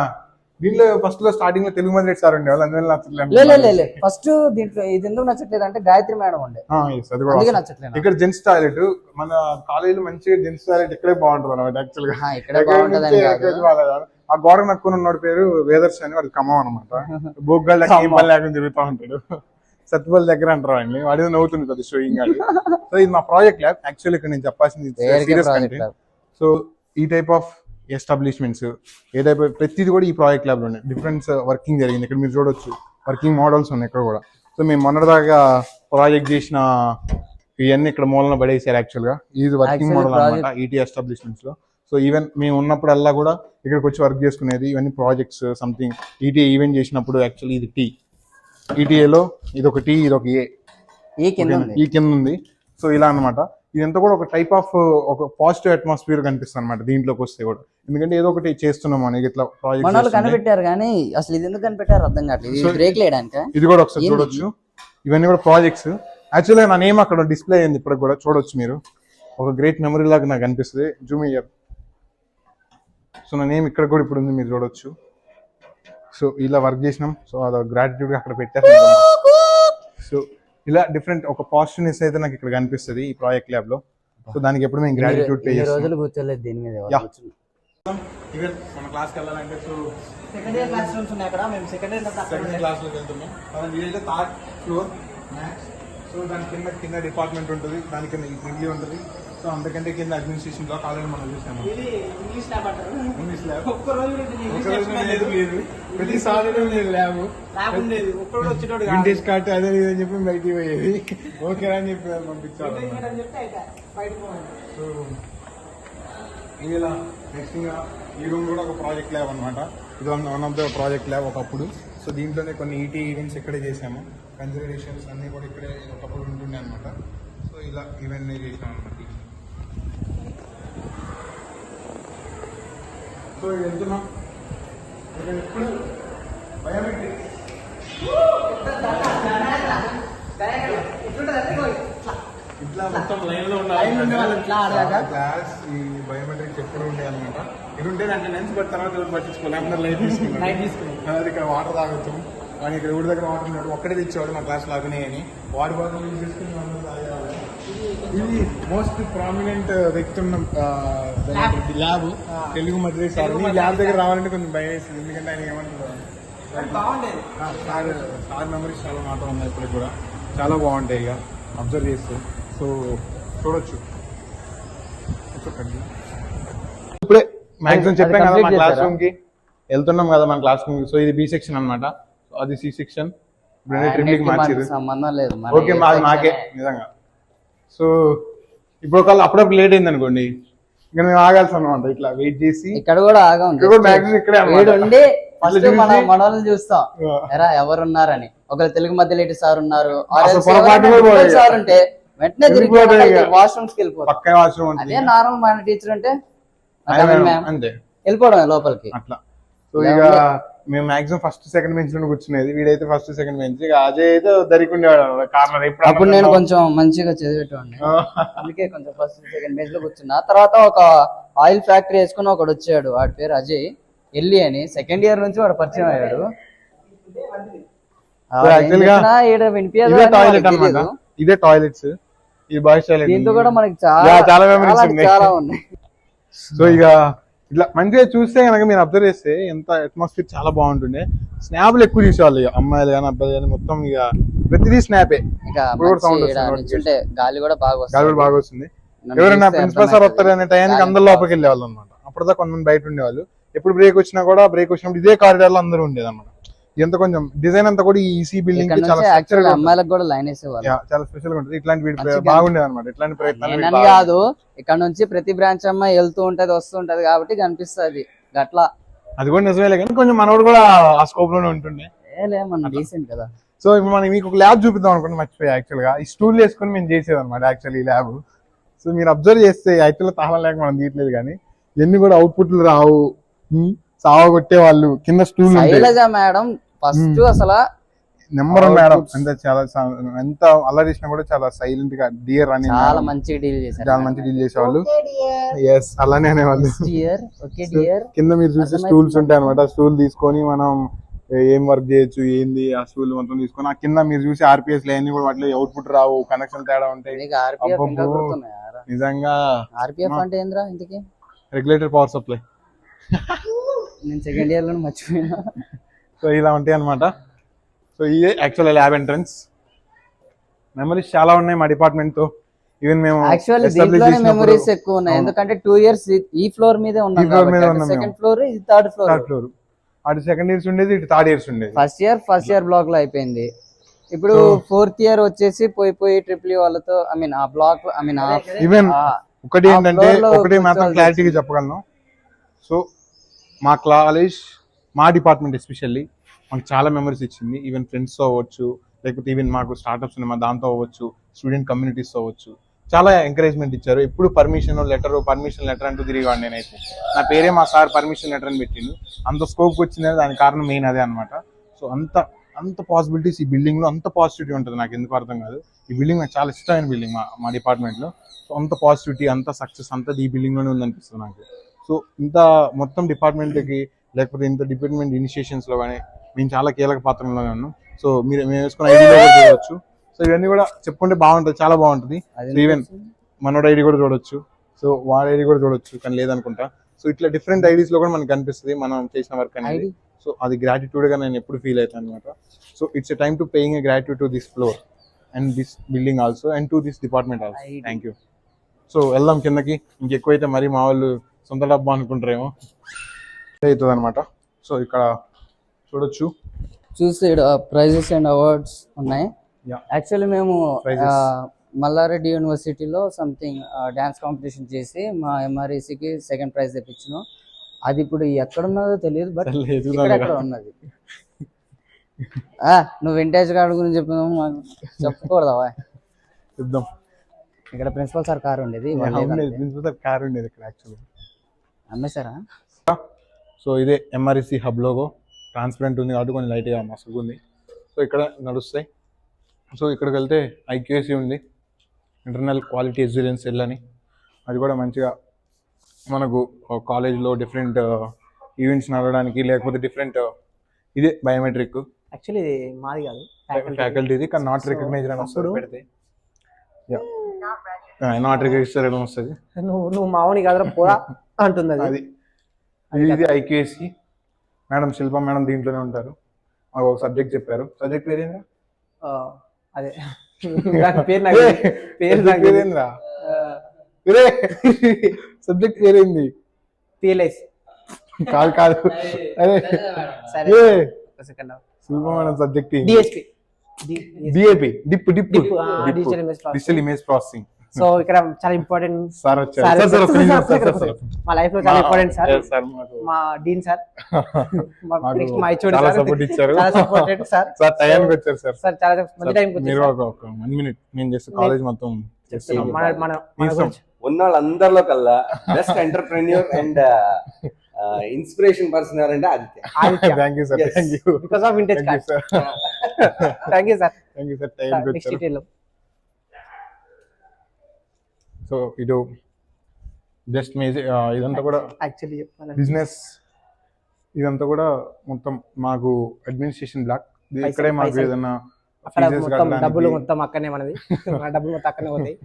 Speaker 10: దీంట్లో ఫస్ట్ లో స్టార్టింగ్ లో తెలుగు మంది సార్ ఉండేవాళ్ళు, అందువల్ల నచ్చట్లేదు.
Speaker 1: ఫస్ట్ దీంట్లో ఇది ఎందుకు నచ్చట్లేదు అంటే గాయత్రి మేడం ఉండే, అందుకే నచ్చట్లేదు.
Speaker 10: ఇక్కడ జెంట్స్ టాయిలెట్, మన కాలేజీలో మంచిగా జెంట్స్ టాయిలెట్ ఇక్కడే బాగుంటుంది అనమాట. యాక్చువల్ గా
Speaker 1: ఇక్కడే బాగుంటది.
Speaker 10: ఆ గోడ నక్కుని ఉన్నాడు పేరు వేదర్స్ అని, వాడు ఖమ్మం అనమాట. బోగ్గాళ్ళు లేకుండా తిరుగుతూ ఉంటాడు. సత్తుపల్లి దగ్గర అంటారు అండి, వాడి నవ్వుతుంది కదా షోయింగ్ అది. సో ఇది మా ప్రాజెక్ట్ ల్యాబ్. యాక్చువల్లీ ఇక్కడ నేను చెప్పాల్సింది సీరియస్ కంటే. సో ఈ type of establishments A type ప్రతిది కూడా ఈ ప్రాజెక్ట్ ల్యాబ్ లోనే డిఫరెంట్ వర్కింగ్ జరిగింది. ఇక్కడ మీరు చూడొచ్చు వర్కింగ్ మోడల్స్ ఉన్నాయి ఇక్కడ కూడా. సో మేము మొన్నటిదాకా ప్రాజెక్ట్ చేసిన ఇవన్నీ ఇక్కడ మూలన పడేసారు. యాక్చువల్ గా ఇది వర్కింగ్ మోడల్ అనమాట ఈటీ ఎస్టాబ్లిష్మెంట్స్ లో. సో ఈవెన్ మేము ఉన్నప్పుడల్లా కూడా ఇక్కడికి వచ్చి వర్క్ చేసుకునేది. ఇవన్నీ ప్రాజెక్ట్స్ సంథింగ్ ఈటీఏ ఈవెంట్ చేసినప్పుడు. యాక్చువల్లీ ఇది టీ, ఈటీఏలో ఇది ఒక టీ, ఇది ఒక ఈ కింద ఉంది. సో ఇలా అనమాట. ఇదంతా కూడా ఒక టైప్ ఆఫ్ ఒక పాజిటివ్ అట్మాస్ఫియర్ కనిపిస్తుంది అనమాట దీంట్లోకి వస్తే కూడా. ఎందుకంటే ఏదో ఒకటి చేస్తున్నాం అనేది ఇట్లా ప్రాజెక్ట్
Speaker 1: కనిపెట్టారు, కానీ అసలు ఇది ఎందుకు కనిపెట్టారు అర్థం కావట్లేదు. బ్రేక్ లేయడానికి
Speaker 10: ఇది కూడా ఒకసారి చూడొచ్చు. ఇవన్నీ కూడా ప్రాజెక్ట్స్. యాక్చువల్గా నా నేమ్ అక్కడ డిస్ప్లే అయింది, ఇప్పుడు కూడా చూడొచ్చు మీరు. ఒక గ్రేట్ మెమరీ లాగా నాకు అనిపిస్తుంది. Zoom year. సో నా నేమ్ ఇక్కడ కూడా ఇప్పుడు ఉంది, మీరు చూడొచ్చు. సో ఇలా వర్క్ చేసినాం. సో అది గ్రాటిట్యూడ్ అక్కడ పెట్టారు. సో ఇలా డిఫరెంట్ ఒక పాజిటివ్నెస్ అయితే నాకు ఇక్కడ కనిపిస్తుంది ఈ ప్రాజెక్ట్ ల్యాబ్ లో. సో దానికి ఎప్పుడు మేము గ్రాటిట్యూడ్ పే చేస్తాం.
Speaker 1: రోజులు కూర్చోలేదు దీని మీద.
Speaker 10: ఈవెన్ మన క్లాస్కి వెళ్ళాలంటే so
Speaker 8: second year class rooms ఉన్నాయి అక్కడ, మేము సెకండ్ ఇయర్
Speaker 10: సెకండ్ క్లాస్లోకి వెళ్తున్నాం. అలా ఇదైతే థర్డ్ ఫ్లోర్ మ్యాథ్స్. సో దాని కింద డిపార్ట్మెంట్ ఉంటుంది, దాని కింద ఢిల్లీ ఉంటుంది. సో అంతకంటే కింద అడ్మినిస్ట్రేషన్ బ్లాక్ ఆల్రెడీ మనం చూసాము.
Speaker 8: ఇది ఇంగ్లీష్ ల్యాబ్ అంటారు.
Speaker 10: ఇంగ్లీష్ ల్యాబ్
Speaker 8: ఒక్క రోజు
Speaker 10: లేదు, ప్రతిసారి లేదు ల్యాబ్.
Speaker 8: ల్యాబ్ ఉండేది, ఒక్కడు వచ్చేటోడు కాదు.
Speaker 10: వింటేజ్ కార్ట్ అదే అని చెప్పి బయటికి పోయేది. ఓకే అని చెప్పి పంపించాలి.
Speaker 8: అని చెప్తే అయితే బయటకు పోవాలి.
Speaker 10: సో ఇలా నెక్స్ట్ ఇంకా ఈ రూమ్ కూడా ఒక ప్రాజెక్ట్ ల్యాబ్ అనమాట. ఇది one of the project lab ఒకప్పుడు. సో దీంట్లోనే కొన్ని ఈటీ ఈవెంట్స్ ఇక్కడే చేసాము, కన్సిడరేషన్స్ అన్నీ కూడా ఇక్కడే ఒకప్పుడు ఉంటుండే అనమాట. సో ఇలా ఈవెంట్ చేసాం అనమాట. సో వెళ్తున్నాం ఇక్కడ ఇప్పుడు బయోమెట్రిక్ ఇట్లా మొత్తం లైన్ లో క్లాస్ ఈ బయోమెట్రిక్స్ ఎప్పుడు ఉండే అనమాట. ఇది ఉంటే దాంట్లో లెన్స్ బట్ తర్వాత ఎవరు పట్టించుకోవాలి, అందరూ లైట్ తీసుకున్నాం. అది ఇక్కడ వాటర్ తాగొచ్చు, కానీ ఇక్కడ ఊరి దగ్గర వాటర్ ఉన్నాడు, ఒక్కడే తెచ్చేవాడు మా క్లాస్ లాగానే అని వాటర్ బాటిల్ యూజ్ చేసుకుని అందరూ తాగేవాళ్ళు. ఇది మోస్ట్ ప్రామినెంట్ వ్యక్తి ఉన్న ల్యాబ్ తెలుగు మద్రాస్ సార్. ఈ ల్యాబ్ దగ్గర రావాలంటే కొంచెం భయం వేస్తుంది, ఎందుకంటే ఆయన ఏమంటారు సార్ మెమరీస్ చాలా మాట ఉన్నాయి ఇప్పుడు కూడా, చాలా బాగుంటాయి ఇక అబ్జర్వ్ చేస్తూ. సో చూడొచ్చు. ఇప్పుడే మ్యాక్సిమం చెప్పాం కదా మా క్లాస్ రూమ్ కి వెళ్తున్నాం కదా మన క్లాస్ రూమ్. సో ఇది బి సెక్షన్ అనమాట, అది సి సెక్షన్. ట్రిప్లింగ్ మార్చారు,
Speaker 1: సంబంధం లేదు.
Speaker 10: ఓకే మాది మాకే నిజంగా. సో ఇప్పుడు ఒకవేళ అప్పుడప్పుడు లేట్ అయింది అనుకోండి, ఇంకా మేము ఆగాల్సి అనమాట, ఇట్లా వెయిట్ చేసి.
Speaker 1: ఇక్కడ కూడా ఆగా
Speaker 10: మ్యాక్సిమం ఇక్కడే
Speaker 1: ఉండి మన వాళ్ళని చూస్తాం ఎరా ఎవరున్నారని. ఒకవేళ తెలుగు మధ్యలో ఇటు సార్ ఉన్నారు సార్ ఉంటే వెంటనే వాష్రూమ్స్ కి వెళ్ళిపోతాం.
Speaker 10: పక్క వాష్రూమ్
Speaker 1: అదే నార్మల్ మన టీచర్ అంటే
Speaker 10: అంతే
Speaker 1: వెళ్ళిపోవడం లోపలికి
Speaker 10: అట్లా. సో ఇక మేము మాక్సిమం ఫస్ట్ సెకండ్ బెంచ్ లో కూర్చునేది, వీడైతే ఫస్ట్ సెకండ్ బెంచ్. ఇక అజయ్ అయితే దొరికిండేవాడు కార్నర్.
Speaker 1: అప్పుడు నేను కొంచెం మంచిగా చదివేటవాడిని, అందుకే కొంచెం ఫస్ట్ సెకండ్ బెంచ్ లో కూర్చున్నా. తర్వాత ఒక ఆయిల్ ఫ్యాక్టరీ వేసుకుని ఒకడు వచ్చాడు, వాడి పేరు అజయ్ ఎల్లి అని. సెకండ్ ఇయర్ నుంచి వాడు పరిచయం అయ్యాడు.
Speaker 10: ఇదే టాయిలెట్స్, ఈ బాయ్స్ టాయిలెట్.
Speaker 1: దీంతో కూడా మనకి
Speaker 10: చాలా మెమరీస్
Speaker 1: చాలా ఉన్నాయి.
Speaker 10: సో ఇక ఇట్లా మంచిగా చూస్తే కనుక మీరు అబ్జర్వ్ చేస్తే ఎంత అట్మాస్ఫియర్ చాలా బాగుంటుండే. స్నాప్లు ఎక్కువ తీసేవాళ్ళు, ఇక అమ్మాయిలు కానీ అబ్బాయిలు కానీ మొత్తం ఇక ప్రతిదీ స్నాపే.
Speaker 1: గాలి కూడా బాగా
Speaker 10: వస్తుంది. ఎవరైనా ప్రిన్సిపల్ సార్ వస్తారు అనే టైంకి అందరు లోపలికి వెళ్ళేవాళ్ళు అనమాట. అప్పుడుదా కొంతమంది బయట ఉండేవాళ్ళు. ఎప్పుడు బ్రేక్ వచ్చినా కూడా బ్రేక్ వచ్చినప్పుడు ఇదే కారిడార్ లో అందరూ ఉండేది అనమాట. ఎంత కొంచెం డిజైన్ అంతా కూడా ఈ ఈసీ బిల్డింగ్ చాలా
Speaker 1: అమ్మాయిలకు కూడా లైన్ వేసేవాళ్ళు,
Speaker 10: చాలా స్పెషల్ గా ఉంటుంది. ఇట్లాంటి బాగుండేది అనమాట. ఇట్లాంటి ప్రయత్నాలు
Speaker 1: కాదు, ఇక్కడ నుంచి ప్రతి బ్రాంచ్ అమ్మాయి వెళ్తూ ఉంటది వస్తూ ఉంటది కాబట్టి కనిపిస్తుంది గట్లా.
Speaker 10: అది కూడా నిజమేలే, కానీ కొంచెం మనోడు కూడా ఆ స్కోప్ లోనే ఉంటుండే.
Speaker 1: మన రీసెంట్ కదా.
Speaker 10: సో ఇప్పుడు మనం మీకు ఒక ల్యాబ్ చూపిద్దాం అనుకుంటే మర్చిపోయి యాక్చువల్ గా ఈ స్టూల్ వేసుకుని మేము చేసేది అనమాట యాక్చువల్లీ ఈ ల్యాబ్. సో మీరు అబ్జర్వ్ చేస్తే యాక్చువల్ తాళం లేక మనం తీయట్లేదు, కానీ ఎన్ని కూడా అవుట్పుట్లు రావు, సావ కొట్టే వాళ్ళు కింద స్టూల్
Speaker 1: మేడం ఫస్ట్ అసలు
Speaker 10: నెంబర్ మేడం అంటే చాలా ఎంత అలా చేసినా కూడా చాలా సైలెంట్ గా డియర్ అని
Speaker 1: చాలా మంచి డీల్ చేశారు,
Speaker 10: చాలా మంచి డీల్ చేసేవాళ్ళు. ఎస్ అలానే అనేవాళ్ళు. కింద మీరు చూసే స్టూల్స్ ఉంటాయి అనమాట. స్టూల్ తీసుకొని మనం ఏం వర్క్ చేయొచ్చు ఏంది, ఆ స్టూల్ మొత్తం తీసుకొని ఆ కింద మీరు చూసే ఆర్పిఎస్ అన్ని కూడా వాటిలో అవుట్పుట్ రావు, కనెక్షన్ తేడా ఉంటాయి. నిజంగా
Speaker 1: ఆర్పిఎఫ్ అంటే ఏంద్రా ఇంతకీ?
Speaker 10: Regulator power supply.
Speaker 1: నేను సెకండ్ ఇయర్ లో మర్చిపోయినా.
Speaker 10: సో ఇలా ఉంటాయి అనమాట. సో ఇదే యాక్చువల్ ల్యాబ్ ఎంట్రన్స్. మెమరీస్ చాలా ఉన్నాయి మా డిపార్ట్మెంట్ తో. ఈవెన్ మేము
Speaker 1: మెమరీస్ ఎక్కువ ఉన్నాయి, ఎందుకంటే 2 years ఈ ఫ్లోర్ మీదే ఉన్నాం. సెకండ్ ఫ్లోర్, ఇది థర్డ్ ఫ్లోర్.
Speaker 10: అటు సెకండ్ ఇయర్స్ ఉండేది, ఇటు థర్డ్ ఇయర్స్ ఉండేది.
Speaker 1: ఫస్ట్ ఇయర్ బ్లాక్ లో అయిపోయింది. ఇప్పుడు 4th year వచ్చేసి పోయి ట్రిపుల్ వాళ్ళతో ఆ బ్లాక్
Speaker 10: ఈవెన్ ఒకటి ఏంటంటే ఒకటి మాత్రం క్లారిటీగా చెప్పగలను. సో మా కాలేజ్, మా డిపార్ట్మెంట్ ఎస్పెషల్లీ మాకు చాలా మెమరీస్ ఇచ్చింది. ఈవెన్ ఫ్రెండ్స్తో అవ్వచ్చు, లేకపోతే ఈవెన్ మాకు స్టార్ట్అప్స్ ఉన్నాయి మా దాంతో అవ్వచ్చు, స్టూడెంట్ కమ్యూనిటీస్తో అవ్వచ్చు, చాలా ఎంకరేజ్మెంట్ ఇచ్చారు. ఎప్పుడు పర్మిషన్ లెటర్ అంటూ తిరిగాను నేనైతే. నా పేరే మా సార్ పర్మిషన్ లెటర్ అని పెట్టిండు. అంత స్కోప్ వచ్చిందని దానికి కారణం మెయిన్ అదే అనమాట. సో అంత పాసిబిలిటీస్ ఈ బిల్డింగ్ లో, అంత పాజిటివిటీ ఉంటుంది. నాకు ఎందుకు అర్థం కాదు. ఈ బిల్డింగ్ నాకు చాలా ఇష్టమైన బిల్డింగ్ మా డిపార్ట్మెంట్ లో. సో అంత పాజిటివిటీ, అంత సక్సెస్ అంతా ఈ బిల్డింగ్ లోనే ఉందనిపిస్తుంది నాకు. సో ఇంత మొత్తం డిపార్ట్మెంట్ కి, లేకపోతే ఇంత డిపార్ట్మెంట్ ఇనిషియేషన్స్ లో కానీ మేము చాలా కీలక పాత్రలోనే ఉన్నాం. సో మేము వేసుకున్న ఐడియా కూడా చూడవచ్చు. సో ఇవన్నీ కూడా చెప్పుకుంటే బాగుంటుంది, చాలా బాగుంటుంది. ఈవెన్ మనోడ ఐడి కూడా చూడొచ్చు, సో వాడి ఐడి కూడా చూడొచ్చు, కానీ లేదనుకుంటా. సో ఇట్లా డిఫరెంట్ ఐడీస్ లో కూడా మనకు కనిపిస్తుంది మనం చేసిన వర్క్ అనేది.
Speaker 1: ID?
Speaker 10: సో అది గ్రాటిట్యూడ్ గా నేను ఎప్పుడు ఫీల్ అవుతాను అనమాట. So it's a time to paying a gratitude to this floor and this building also and to this department also.
Speaker 1: ID.
Speaker 10: Thank you. So వెళ్దాం కిందకి. ఇంకెక్కువైతే మరి మా వాళ్ళు సొంత డబ్బా అనుకుంటారేమో అవుతుంది అనమాట. సో ఇక్కడ చూడొచ్చు.
Speaker 1: చూస్తే ప్రైజెస్ అండ్ అవార్డ్స్ ఉన్నాయి.
Speaker 10: Yeah.
Speaker 1: యాక్చువల్లీ మేము
Speaker 10: Prizes.
Speaker 1: మల్లారెడ్డి యూనివర్సిటీలో సంథింగ్ డాన్స్ కాంపిటీషన్ చేసి మా ఎంఆర్ఈసీకి సెకండ్ ప్రైజ్ తెప్పించినాం. అది ఇప్పుడు ఎక్కడ ఉన్నదో తెలియదు, బట్
Speaker 10: సర్లే, ఎదుగుదాం
Speaker 1: ఇక్కడ
Speaker 10: ఇక.
Speaker 1: ఎక్కడ ఉన్నది. నువ్వు వింటేజ్ కార్డు గురించి చెప్పినావు, మాకు చెప్పకూడదా?
Speaker 10: చూద్దాం.
Speaker 1: ఇక్కడ ప్రిన్సిపల్ సార్ కార్ ఉండేది, వాళ్ళు లేదంటే.
Speaker 10: కార్ ఉండేది ఇక్కడ యాక్చువల్లీ.
Speaker 1: అమ్మేశారా?
Speaker 10: సో ఇదే ఎంఆర్ఈసీ హబ్ లోగో. ట్రాన్స్పరెంట్ ఉంది కాబట్టి కొంచెం లైట్గా మస్తుగా ఉంది. సో ఇక్కడ నడుస్తాయి. సో ఇక్కడికి వెళ్తే ఐక్యూఎస్సీ ఉంది, ఇంటర్నల్ క్వాలిటీ ఎగ్జిలెన్స్ సెల్ అని. అది కూడా మంచిగా మనకు కాలేజ్లో డిఫరెంట్ ఈవెంట్స్ నడవడానికి, లేకపోతే డిఫరెంట్ ఇదే బయోమెట్రిక్
Speaker 8: యాక్చువల్లీ ఇది మాది కాదు,
Speaker 10: ఫ్యాకల్టీది, కానీ నాట్ రికగ్నైజ్డ్ అని వస్తుంది పెడితే. నాట్ రికగ్నైజ్డ్ అని వస్తుంది.
Speaker 8: నువ్వు మావని కాదురా పోరా అంటుంది అది.
Speaker 10: ఇది ఐక్యూఎస్సీ. మేడం శిల్ప మేడం దీంట్లోనే ఉంటారు. మాకు ఒక సబ్జెక్ట్ చెప్పారు. సబ్జెక్ట్ పేరేంద్రా?
Speaker 8: అదే పేరు నాకు
Speaker 10: పేరేంద్రా? సబ్జెక్ట్ పేరేంది?
Speaker 8: పిఎల్ఐసి
Speaker 10: కాదు కాదు. అరే
Speaker 8: సరే second
Speaker 10: Shilpa madam subject
Speaker 8: DSP
Speaker 10: DAP dip dip
Speaker 8: digital image processing.
Speaker 10: Digital image processing.
Speaker 8: So ఇక్కడ చాలా ఇంపార్టెంట్
Speaker 10: సార్ వచ్చారు.
Speaker 8: మా లైఫ్ లో చాలా ఇంపార్టెంట్ సార్.
Speaker 10: సార్
Speaker 8: మా డీన్ సార్, నెక్స్ట్ మా హెచ్ఓడి
Speaker 10: చాలా
Speaker 8: సార్,
Speaker 10: సపోర్ట్ ఇచ్చారు.
Speaker 8: చాలా సపోర్టెడ్ సార్.
Speaker 10: సార్ టైంకి వచ్చారు సార్.
Speaker 8: సార్ చాలా మంచి టైంకి
Speaker 10: మీరు
Speaker 8: వచ్చారు.
Speaker 10: ఒక 1 minute నేను జస్ట్ కాలేజ్ మొత్తం చేస్తున్నాను.
Speaker 8: మన గురించి
Speaker 11: ఉన్న వాళ్ళందరిలో కల్లా best entrepreneur and inspiration person ఎవరంటే Aditya.
Speaker 10: Thank you sir. Thank you.
Speaker 8: Because of vintage card.
Speaker 10: Sir
Speaker 8: thank you sir.
Speaker 10: Thank you sir. టైంకి
Speaker 8: నెక్స్ట్
Speaker 10: వచ్చారు.
Speaker 8: డీటెయిల్.
Speaker 10: సో ఇటు జస్ట్ ఇదంతా కూడా
Speaker 8: యాక్చువల్లీ చెప్పాలంటే
Speaker 10: బిజినెస్, ఇదంతా కూడా మొత్తం మాకు అడ్మినిస్ట్రేషన్ బ్లాక్. ఇక్కడే మాకు
Speaker 8: పైసలు.
Speaker 10: ఏదన్నా
Speaker 8: అక్కడ
Speaker 10: fees
Speaker 8: మొత్తం
Speaker 10: కట్టడానికి.
Speaker 8: డబ్బులు మొత్తం అక్కనే మనది. మన డబ్బులు మొత్తం అక్కనే పోతాయి.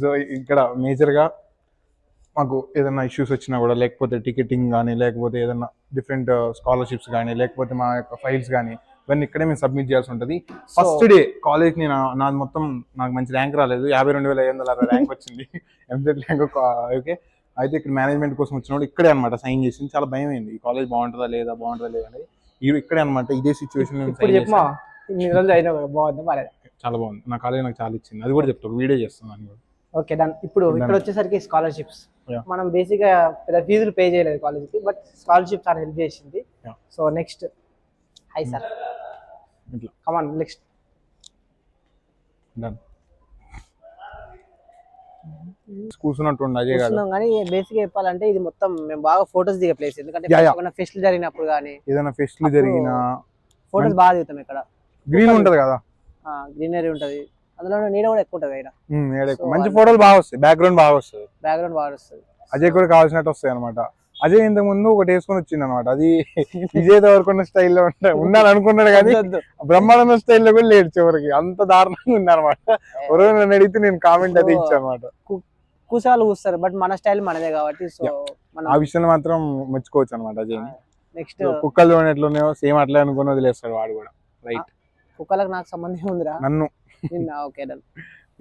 Speaker 10: సో ఇక్కడ మేజర్గా మాకు ఏదైనా ఇష్యూస్ వచ్చినా కూడా, లేకపోతే టికెటింగ్ కానీ, లేకపోతే ఏదైనా డిఫరెంట్ స్కాలర్షిప్స్ కానీ, లేకపోతే మా యొక్క ఫైల్స్ కానీ, ఇవన్నీ ఇక్కడే మేము సబ్మిట్ చేయాల్సి ఉంటుంది. ఫస్ట్ డే కాలేజ్ నాది మొత్తం నాకు మంచి ర్యాంక్ రాలేదు, 52,560 ర్యాంక్ వచ్చింది. ఎంసెట్ ర్యాంక్. ఓకే, అయితే ఇక్కడ మేనేజ్మెంట్ కోసం వచ్చినప్పుడు ఇక్కడే అనమాట సైన్ చేసింది. చాలా భయం అయింది, ఈ కాలేజ్ బాగుంటుందా లేదా అనేది. ఇక్కడే అనమాట ఇదే సిచ్యువేషన్.
Speaker 8: ఇప్పుడు చెప్పమా, ఇన్ని రోజులు అయినా బాగుందా బాగా?
Speaker 10: చాలా బాగుంది నా కాలేజ్, నాకు చాలా ఇచ్చింది. అది కూడా చెప్తాను, వీడియో చేస్తున్నాను.
Speaker 8: Okay done. ఇప్పుడు ఇక్కడ వచ్చేసరికి స్కాలర్షిప్స్.
Speaker 10: Yeah.
Speaker 8: మనం బేసిక్ గా పెద్ద ఫీజులు పే చేయలేదు కాలేజ్కి, బట్ స్కాలర్షిప్ చాలా హెల్ప్ చేసింది.
Speaker 10: Yeah.
Speaker 8: So next high sir,
Speaker 10: ఇట్లా
Speaker 8: కమాన్ నెక్స్ట్.
Speaker 10: డన్. కూర్చున్నట్టు అదే కాదు,
Speaker 8: కానీ బేసిక్ గా చెప్పాలంటే ఇది మొత్తం మేము బాగా ఫోటోస్ దిగే ప్లేస్. ఎందుకంటే ఫెస్ట్ జరిగినప్పుడు కానీ,
Speaker 10: ఏదైనా ఫెస్ట్లు జరిగినా
Speaker 8: ఫోటోస్ బాగా దిగుతాం ఇక్కడ.
Speaker 10: గ్రీన్ ఉంటది కదా,
Speaker 8: గ్రీనరీ ఉంటది, అందులో నీడ కూడా ఎక్కువ ఉంటది. ఇక్కడ
Speaker 10: మంచి ఫోటోలు బాగా వస్తాయి, బ్యాక్గ్రౌండ్ బాగా వస్తుంది,
Speaker 8: బ్యాక్గ్రౌండ్ బాగా వస్తుంది.
Speaker 10: అజయ్ కూడా కావాల్సినట్టు వస్తాయి అనమాట. అజయ్ ఇంతకు ముందు ఒకటి వేసుకొని వచ్చింది అనమాట, అది విజయ్ దేవరకొండ స్టైల్లో ఉన్నాను అనుకున్నాడు, కానీ బ్రహ్మానంద స్టైల్లో కూడా లేడు చివరికి. అంత దారుణంగా ఉంది అనమాట. ఎవరైనా నన్ను అడిగితే నేను కామెంట్ అదే ఇచ్చాను అనమాట.
Speaker 8: కూసాలు కూస్తారు, బట్ మన స్టైల్ మనదే కాబట్టి. సో
Speaker 10: ఆ విషయంలో మాత్రం మెచ్చుకోవచ్చు అనమాట అజయ్.
Speaker 8: నెక్స్ట్
Speaker 10: కుక్కలు ఎట్లున్నాయో సేమ్ అట్లే అనుకుని వదిలేస్తాడు వాడు కూడా. రైట్,
Speaker 8: కుక్కలకు నాకు సంబంధం ఉందిరా
Speaker 10: నన్ను.
Speaker 8: Okay done.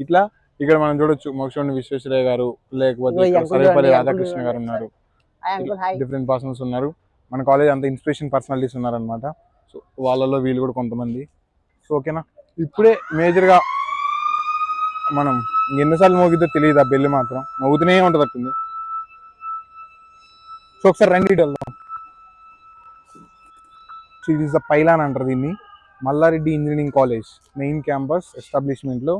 Speaker 10: ఇట్లా ఇక్కడ మనం చూడొచ్చు మోక్షోని విశ్వేశ్వరయ్య గారు, లేకపోతే సర్వేపల్లి రాధాకృష్ణ గారు ఉన్నారు, డిఫరెంట్ పర్సన్స్ ఉన్నారు. మన కాలేజ్ అంత ఇన్స్పిరేషన్ పర్సనాలిటీస్ ఉన్నారనమాట. సో వాళ్ళలో వీళ్ళు కూడా కొంతమంది. సో ఓకేనా, ఇప్పుడే మేజర్గా మనం ఎన్నిసార్లు మోగిద్దో తెలియదు, ఆ బెల్లి మాత్రం మోగుతూనే ఉంటుంది అట్టుంది. సో ఒకసారి రండి వెళ్దాం. So it is the pylon అంటారు దీన్ని. Mallareddy engineering college main campus ఎస్టాబ్లిష్మెంట్లో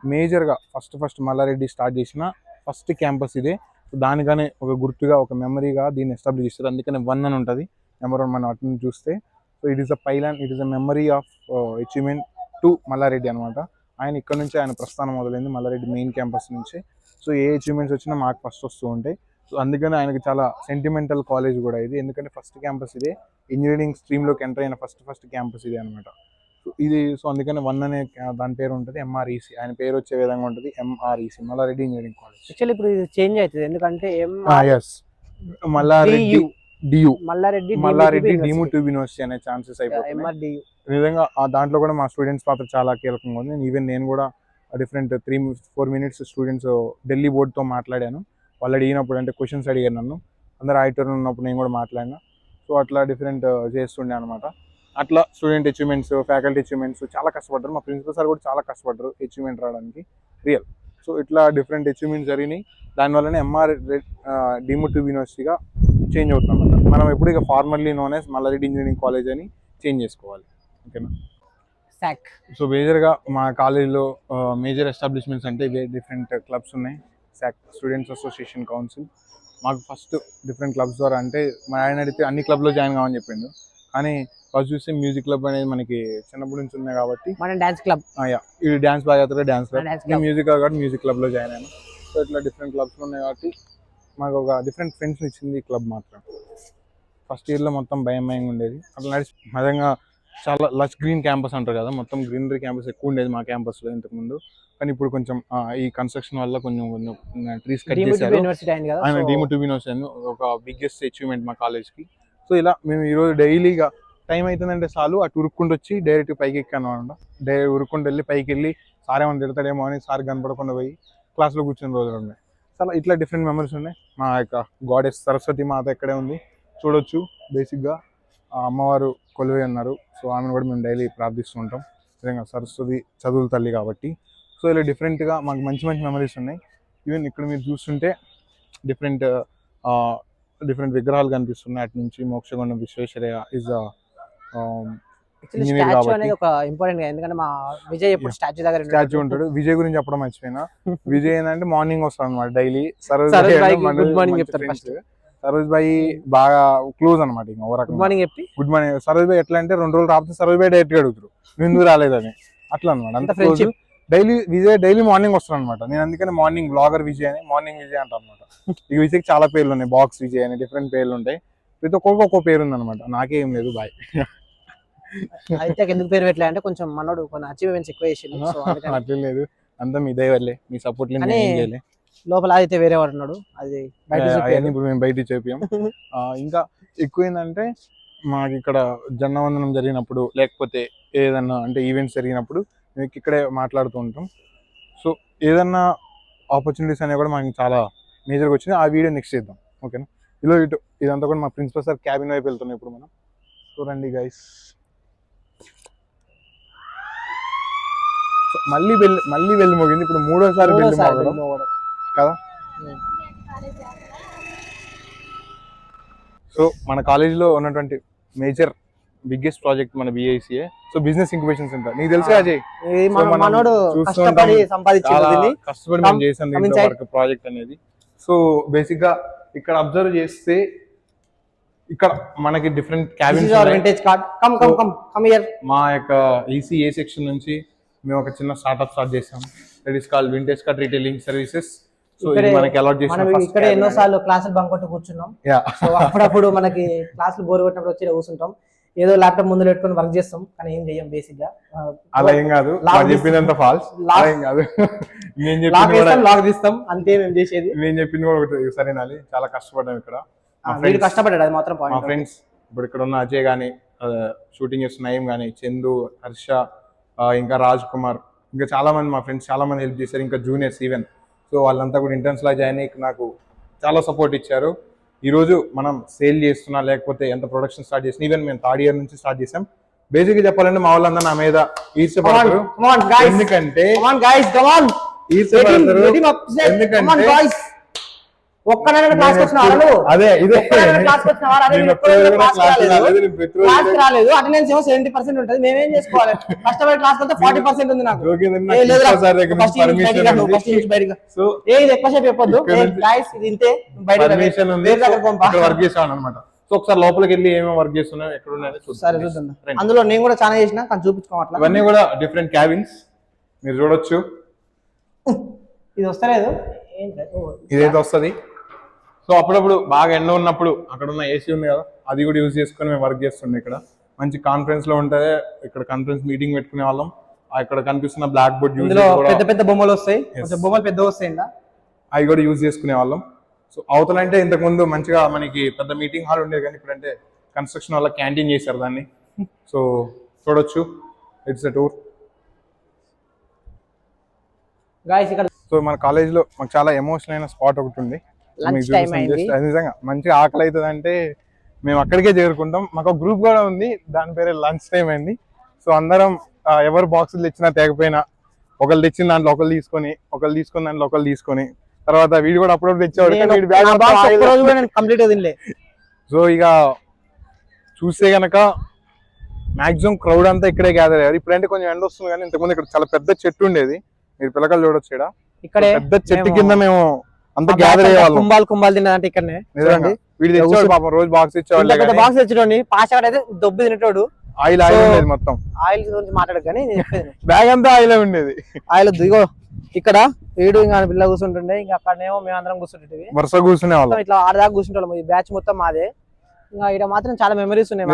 Speaker 10: మేజర్గా ఫస్ట్ మల్లారెడ్డి స్టార్ట్ చేసిన ఫస్ట్ క్యాంపస్ ఇదే. సో దానికనే ఒక గుర్తుగా, ఒక మెమరీగా దీన్ని ఎస్టాబ్లిష్ చేస్తారు. అందుకనే 1 అని ఉంటుంది, నెంబర్ 1 మనం అటు చూస్తే. So it is the pylon, it is the memory of achievement to Malla Reddy అనమాట. ఆయన ఇక్కడ నుంచి ఆయన ప్రస్థానం మొదలైంది, మల్లారెడ్డి మెయిన్ క్యాంపస్ నుంచి. సో ఏ అచీవ్మెంట్స్ వచ్చినా మాకు ఫస్ట్ వస్తూ ఉంటాయి. సో అందుకని ఆయనకి చాలా సెంటిమెంటల్ కాలేజ్ కూడా ఇది, ఎందుకంటే ఫస్ట్ క్యాంపస్ ఇదే. ఇంజనీరింగ్ స్ట్రీమ్లోకి ఎంటర్ అయిన ఫస్ట్ క్యాంపస్ ఇదే అనమాట. సో ఇది, సో అందుకని 1 అనే దాని పేరు ఉంటుంది, ఎంఆర్ఈసి. ఆయన పేరు వచ్చే విధంగా ఉంటుంది, MREC, Mallareddy engineering college.
Speaker 8: Actually ఇప్పుడు ఇది చేంజ్ అవుతుంది, ఎందుకంటే
Speaker 10: as Mallareddy DU
Speaker 8: Mallareddy
Speaker 10: deemed to be university అనే ఛాన్సెస్ అయిపోతున్నాయి.
Speaker 8: MRDU.
Speaker 10: నిజంగా దాంట్లో కూడా మా స్టూడెంట్స్ పాత్ర చాలా కీలకంగా ఉంది. ఈవెన్ నేను కూడా డిఫరెంట్ 3-4 minutes స్టూడెంట్స్ ఢిల్లీ బోర్డుతో మాట్లాడాను. వాళ్ళు అడిగినప్పుడు అంటే క్వశ్చన్స్ అడిగారు నన్ను, అందరు ఆడిటోర్ ఉన్నప్పుడు నేను కూడా మాట్లాడినా. సో అట్లా డిఫరెంట్ చేస్తుండే అనమాట. అట్లా స్టూడెంట్ అచీవ్మెంట్స్, ఫ్యాకల్టీ అచీవ్మెంట్స్ చాలా కష్టపడ్డారు. మా ప్రిన్సిపల్ సార్ కూడా చాలా కష్టపడ్డారు అచీవ్మెంట్ రావడానికి, రియల్. సో ఇట్లా డిఫరెంట్ అచీవ్మెంట్స్ జరిగినాయి. దానివల్లనే డీము ట్యూబ్ యూనివర్సిటీగా చేంజ్ అవుతున్నాం అన్నమాట. మనం ఎప్పుడు ఇక formally known as Malla Reddy engineering college అని చేంజ్ చేసుకోవాలి, ఓకేనా.
Speaker 8: సాక్.
Speaker 10: సో మేజర్గా మా కాలేజీలో మేజర్ ఎస్టాబ్లిష్మెంట్స్ అంటే ఇవే డిఫరెంట్ క్లబ్స్ ఉన్నాయి. సాక్ స్టూడెంట్స్ అసోసియేషన్ కౌన్సిల్. మాకు ఫస్ట్ డిఫరెంట్ క్లబ్స్ ద్వారా అంటే మా ఆయన అడిగితే అన్ని క్లబ్లో జాయిన్ కావని చెప్పిండు. కానీ ఫస్ట్ చూస్తే మ్యూజిక్ క్లబ్ అనేది మనకి చిన్నప్పటి నుంచి ఉన్నాయి కాబట్టి
Speaker 8: మన డాన్స్ క్లబ్,
Speaker 10: ఇది డాన్స్ బాగా అవుతుంది, dance club.
Speaker 8: Dance club.
Speaker 10: Music కాబట్టి మ్యూజిక్ క్లబ్లో జాయిన్ అయ్యాను. సో ఇట్లా డిఫరెంట్ క్లబ్స్ ఉన్నాయి కాబట్టి మాకు ఒక డిఫరెంట్ ఫ్రెండ్స్ ఇచ్చింది ఈ క్లబ్ మాత్రం. ఫస్ట్ ఇయర్లో మొత్తం భయంగా ఉండేది. అట్లా నడిచి నిజంగా చాలా లష్ గ్రీన్ క్యాంపస్ అంటారు కదా, మొత్తం గ్రీనరీ క్యాంపస్ ఎక్కువ ఉండేది మా క్యాంపస్లో ఇంతకుముందు. కానీ ఇప్పుడు కొంచెం ఈ కన్స్ట్రక్షన్ వల్ల కొంచెం ట్రీస్ కట్ చేశారు. ఆయన డీము ట్యూబ్ యూనివర్సిటీ ఒక బిగ్గెస్ట్ అచీవ్మెంట్ మా కాలేజ్కి. సో ఇలా మేము ఈరోజు డైలీగా టైం అవుతుందంటే చాలు అటు ఉరుక్కుంటూ వచ్చి డైరెక్ట్ పైకి ఎక్కాను అనమాట. ఉరుక్కుంటూ వెళ్ళి పైకి వెళ్ళి సార్ ఏమైనా తిడతాడేమో అని సార్ కనపడకుండా పోయి క్లాస్లో కూర్చొని రోజులు ఉన్నాయి. చాలా ఇట్లా డిఫరెంట్ మెమరీస్ ఉన్నాయి. మా యొక్క గాడెస్ సరస్వతి మాత ఇక్కడే ఉంది చూడొచ్చు. బేసిక్గా అమ్మవారు కొలువై ఉన్నారు. సో ఆమెను కూడా మేము డైలీ ప్రార్థిస్తూ ఉంటాం. నిజంగా సరస్వతి చదువుల తల్లి కాబట్టి. సో ఇలా డిఫరెంట్గా మాకు మంచి మెమరీస్ ఉన్నాయి. ఈవెన్ ఇక్కడ మీరు చూస్తుంటే డిఫరెంట్ విగ్రహాలు కనిపిస్తున్నాయి. అటు నుంచి మోక్షగుండం విశ్వేశ్వరయ్య ఇస్
Speaker 8: స్టాచ్యూ అనేది ఒక ఇంపార్టెంట్ గా, ఎందుకంటే మా విజయ్ ఎప్పుడు స్టాచ్యూ
Speaker 10: ఉంటాడు. విజయ్ గురించి చెప్పడం మర్చిపోయినా. విజయ్ ఏంటంటే మార్నింగ్ వస్తాడు అనమాట డైలీ.
Speaker 8: గుడ్ మార్నింగ్ చెప్తారు ఫస్ట్.
Speaker 10: సరోజ్ భాయ్ బాగా క్లోజ్ అనమాట. ఇంకా
Speaker 8: గుడ్ మార్నింగ్ చెప్పి
Speaker 10: గుడ్ మార్నింగ్. సరోజ్ భాయ్ ఎట్లా అంటే 2 రోజులు రాకపోతే సరోజ్ భాయ్ డైరెక్ట్ గా అడుగుతారు నువ్వు ఎందుకు రాలేదని. అట్లా అనమాట, అంత ఫ్రెండ్షిప్. విజయ్ డైలీ మార్నింగ్ వస్తాడు అనమాట. నేను అందుకని మార్నింగ్ బ్లాగర్ విజయ్ అని మార్నింగ్ విజయ్ అంటాను అనమాట. ఈ విజయ్కి చాలా పేర్లు ఉన్నాయి. బాక్స్ విజయ్ అని డిఫరెంట్ పేర్లు ఉంటాయి. ప్రతి ఒక్కొక్క పేరు ఉందన్నమాట. నాకే ఏం లేదు బాయ్.
Speaker 8: అయితే ఎందుకు పేరు పెట్టలే అంటే కొంచెం మనోడు కొన్ని అచీవ్మెంట్స్ ఎక్కువ చేసిండు.
Speaker 10: అట్లే లేదు, అంతా మీ దయ వల్లే, మీ సపోర్ట్ లేదు.
Speaker 8: లోపల అయితే వేరే వాడు ఉన్నాడు, అది
Speaker 10: ఇప్పుడు మేము బయటికి చెప్పాం. ఇంకా ఎక్కువ ఏంటంటే మాకు ఇక్కడ జెండా వందనం జరిగినప్పుడు లేకపోతే ఏదన్నా అంటే ఈవెంట్స్ జరిగినప్పుడు మేము ఇక్కడే మాట్లాడుతూ ఉంటాం. సో ఏదన్నా ఆపర్చునిటీస్ అనేవి కూడా మాకు చాలా మేజర్గా వచ్చింది. ఆ వీడియో నెక్స్ట్ చేద్దాం, ఓకేనా. ఇదంతా కూడా మా ప్రిన్సిపల్ సార్ క్యాబిన్ వైపు వెళ్తున్నాం ఇప్పుడు మనం. చూడండి గైస్, మళ్ళీ వెళ్ళి మోగింది. ఇప్పుడు 3వ సారి వెళ్ళి మోగడం కదా. సో మన కాలేజీలో ఉన్నటువంటి మేజర్ బిగ్గెస్ట్ ప్రాజెక్ట్ మన BICA. So business incubation centre. నీకు తెలుసు అజయ్, కష్టపడి మనం చేసాం ప్రాజెక్ట్ అనేది. సో బేసిక్ గా ఇక్కడ అబ్జర్వ్ చేస్తే ఇక్కడ మనకి డిఫరెంట్ క్యాబిన్స్. మా యొక్క ECA సెక్షన్ నుంచి మేము ఒక చిన్న స్టార్ట్అప్ స్టార్ట్ చేసాం. That is called vintage cart retailing services. So ఇది మనకి అలాట్ చేసాం.
Speaker 8: ఇక్కడ ఎన్నోసార్లు క్లాసులు బంక్ కొట్టి కూర్చున్నాం. సో అప్పుడప్పుడు మనకి క్లాసులు బోర్ కొట్టినప్పుడు వచ్చి కూర్చుంటాం. ఏదో ల్యాప్టాప్ ముందు పెట్టుకుని వర్క్ చేస్తాం, కానీ ఏం చెయ్యం బేసిక్ గా.
Speaker 10: అలా ఏం కాదు, చెప్పినంత ఫాల్స్ ఏం కాదు.
Speaker 8: లాక్ తీస్తాం అంతే మేము చేసేది.
Speaker 10: నేను చెప్పింది కూడా ఒకటి సరేనాలి. చాలా కష్టపడ్డాం ఇక్కడ.
Speaker 8: కష్టపడ్డాడు, అది మాత్రం
Speaker 10: మా ఫ్రెండ్స్ ఇప్పుడు ఇక్కడ ఉన్న అజయ్ గానీ, షూటింగ్ చేస్తున్న నయీం గానీ, చందు, హర్ష, ఇంకా రాజ్ కుమార్, ఇంకా చాలా మంది మా ఫ్రెండ్స్ చాలా మంది హెల్ప్ చేశారు. ఇంకా జూనియర్స్ ఈవెన్. సో వాళ్ళంతా కూడా ఇంటర్న్స్ లా జాయిన్ అయ్యి నాకు చాలా సపోర్ట్ ఇచ్చారు. ఈరోజు మనం సేల్ చేస్తున్నా లేకపోతే ఎంత ప్రొడక్షన్ స్టార్ట్ చేసిన, ఈవెన్ మేము 3rd year నుంచి స్టార్ట్ చేసాం. బేసిక్ గా చెప్పాలంటే మా వాళ్ళందరూ నా మీద ఈర్ష్యపడతారు. ఎందుకంటే అదే ఇదే
Speaker 8: రాలేదు. అటెండెన్స్ 70% ఉంటుంది. మేమేం చేసుకోవాలి? కష్టపడి క్లాస్ వెళ్తే 40% ఉంది నాకు. ఎక్కువసేపు చెప్పొద్దు.
Speaker 10: వర్క్ చేసాను అనమాట. సో ఒకసారి లోపలికి వెళ్ళి ఏమేమి వర్క్ చేస్తున్నాయో ఎక్కడ ఉన్నాయో
Speaker 8: అందులో నేను కూడా చాలా చేసిన, కానీ చూపించుకోవట్లేదు.
Speaker 10: ఇవన్నీ కూడా డిఫరెంట్ క్యాబిన్స్ మీరు చూడొచ్చు.
Speaker 8: ఇది వస్తలేదు,
Speaker 10: ఇదైతే వస్తుంది. సో అప్పుడప్పుడు బాగా ఎండ ఉన్నప్పుడు అక్కడ ఉన్న AC ఉంది కదా, అది కూడా యూజ్ చేసుకొని మేము వర్క్ చేస్తుండే. ఇక్కడ మంచి కాన్ఫరెన్స్ లో ఉంటే ఇక్కడ కాన్ఫరెన్స్ మీటింగ్ పెట్టుకునే వాళ్ళం. ఇక్కడ కనిపిస్తున్న బ్లాక్ బోర్డ్ యూజ్
Speaker 8: పెద్ద పెద్ద బొమ్మలు వస్తాయి, బొమ్మలు పెద్ద వస్తాయి,
Speaker 10: అవి కూడా యూజ్ చేసుకునే వాళ్ళం. సో అవతలంటే ఇంతకు ముందు మంచిగా మనకి పెద్ద మీటింగ్ హాల్ ఉండేది, కానీ ఇప్పుడంటే కన్స్ట్రక్షన్ వల్ల క్యాంటీన్ చేశారు దాన్ని. సో చూడొచ్చు, ఇట్స్ అ టూర్.
Speaker 8: గాయ్స్ ఇక్కడ
Speaker 10: సో మన కాలేజ్లో మాకు చాలా ఎమోషనల్ అయిన స్పాట్ ఒకటి ఉంది.
Speaker 8: లంచ్ టైం అయింది.
Speaker 10: నిజంగా మంచిగా ఆకలి అవుతుంది అంటే మేము అక్కడికే చేరుకుంటాం. మాకు ఒక గ్రూప్ కూడా ఉంది, దాని పేరే లంచ్ టైం అయింది. సో అందరం ఎవరు బాక్సులు తెచ్చినా తేకపోయినా ఒకళ్ళు తెచ్చిన దాంట్లో ఒకళ్ళు తీసుకొని, ఒకళ్ళు తీసుకున్న దాంట్లో ఒకళ్ళు తీసుకొని, తర్వాత వీడు కూడా అప్పుడప్పుడు తెచ్చేవాడు.
Speaker 8: కంప్లీట్ తినలే.
Speaker 10: సో ఇక చూస్తే గనక మాక్సిమం క్రౌడ్ అంతా ఇక్కడే గ్యాదర్ అయ్యారు. ఇప్పుడంటే కొంచెం ఎండ వస్తుంది, కానీ ఇంతకుముందు ఇక్కడ చాలా పెద్ద చెట్టు ఉండేది, మీరు పిల్లకలు చూడొచ్చు. ఇక్కడ పెద్ద చెట్టు కింద మేము అంతా గ్యాదర్ అయ్యేవాళ్ళం.
Speaker 8: కుంభాలు తిన్నదంటే ఇక్కడనే.
Speaker 10: వీడు తెచ్చేవాడు పాపం, రోజు బాక్స్ ఇచ్చేవాళ్ళు.
Speaker 8: బాక్స్ తెచ్చేటోని పాషాడైతే దొబ్బి తినేటోడు.
Speaker 10: ఆయిల్ ఆయిల్ ఉండేది మొత్తం.
Speaker 8: ఆయిల్ గురించి మాట్లాడదు కానీ
Speaker 10: బ్యాగ్ అంతా ఆయిల్ ఉండేది.
Speaker 8: ఆయిల్ దిగో ఇక్కడ వీడు ఇంకా పిల్ల కూర్చుంటుండే, ఇంకా అక్కడనేమో మేము అందరం కూర్చుంటుంటే
Speaker 10: వరుస కూర్చునే వాళ్ళం.
Speaker 8: ఇట్లా ఆడదాకా కూర్చుంటాం. ఈ బ్యాచ్ మొత్తం మాదే. ఇంకా ఇక్కడ మాత్రం చాలా మెమరీస్ ఉన్నాయి.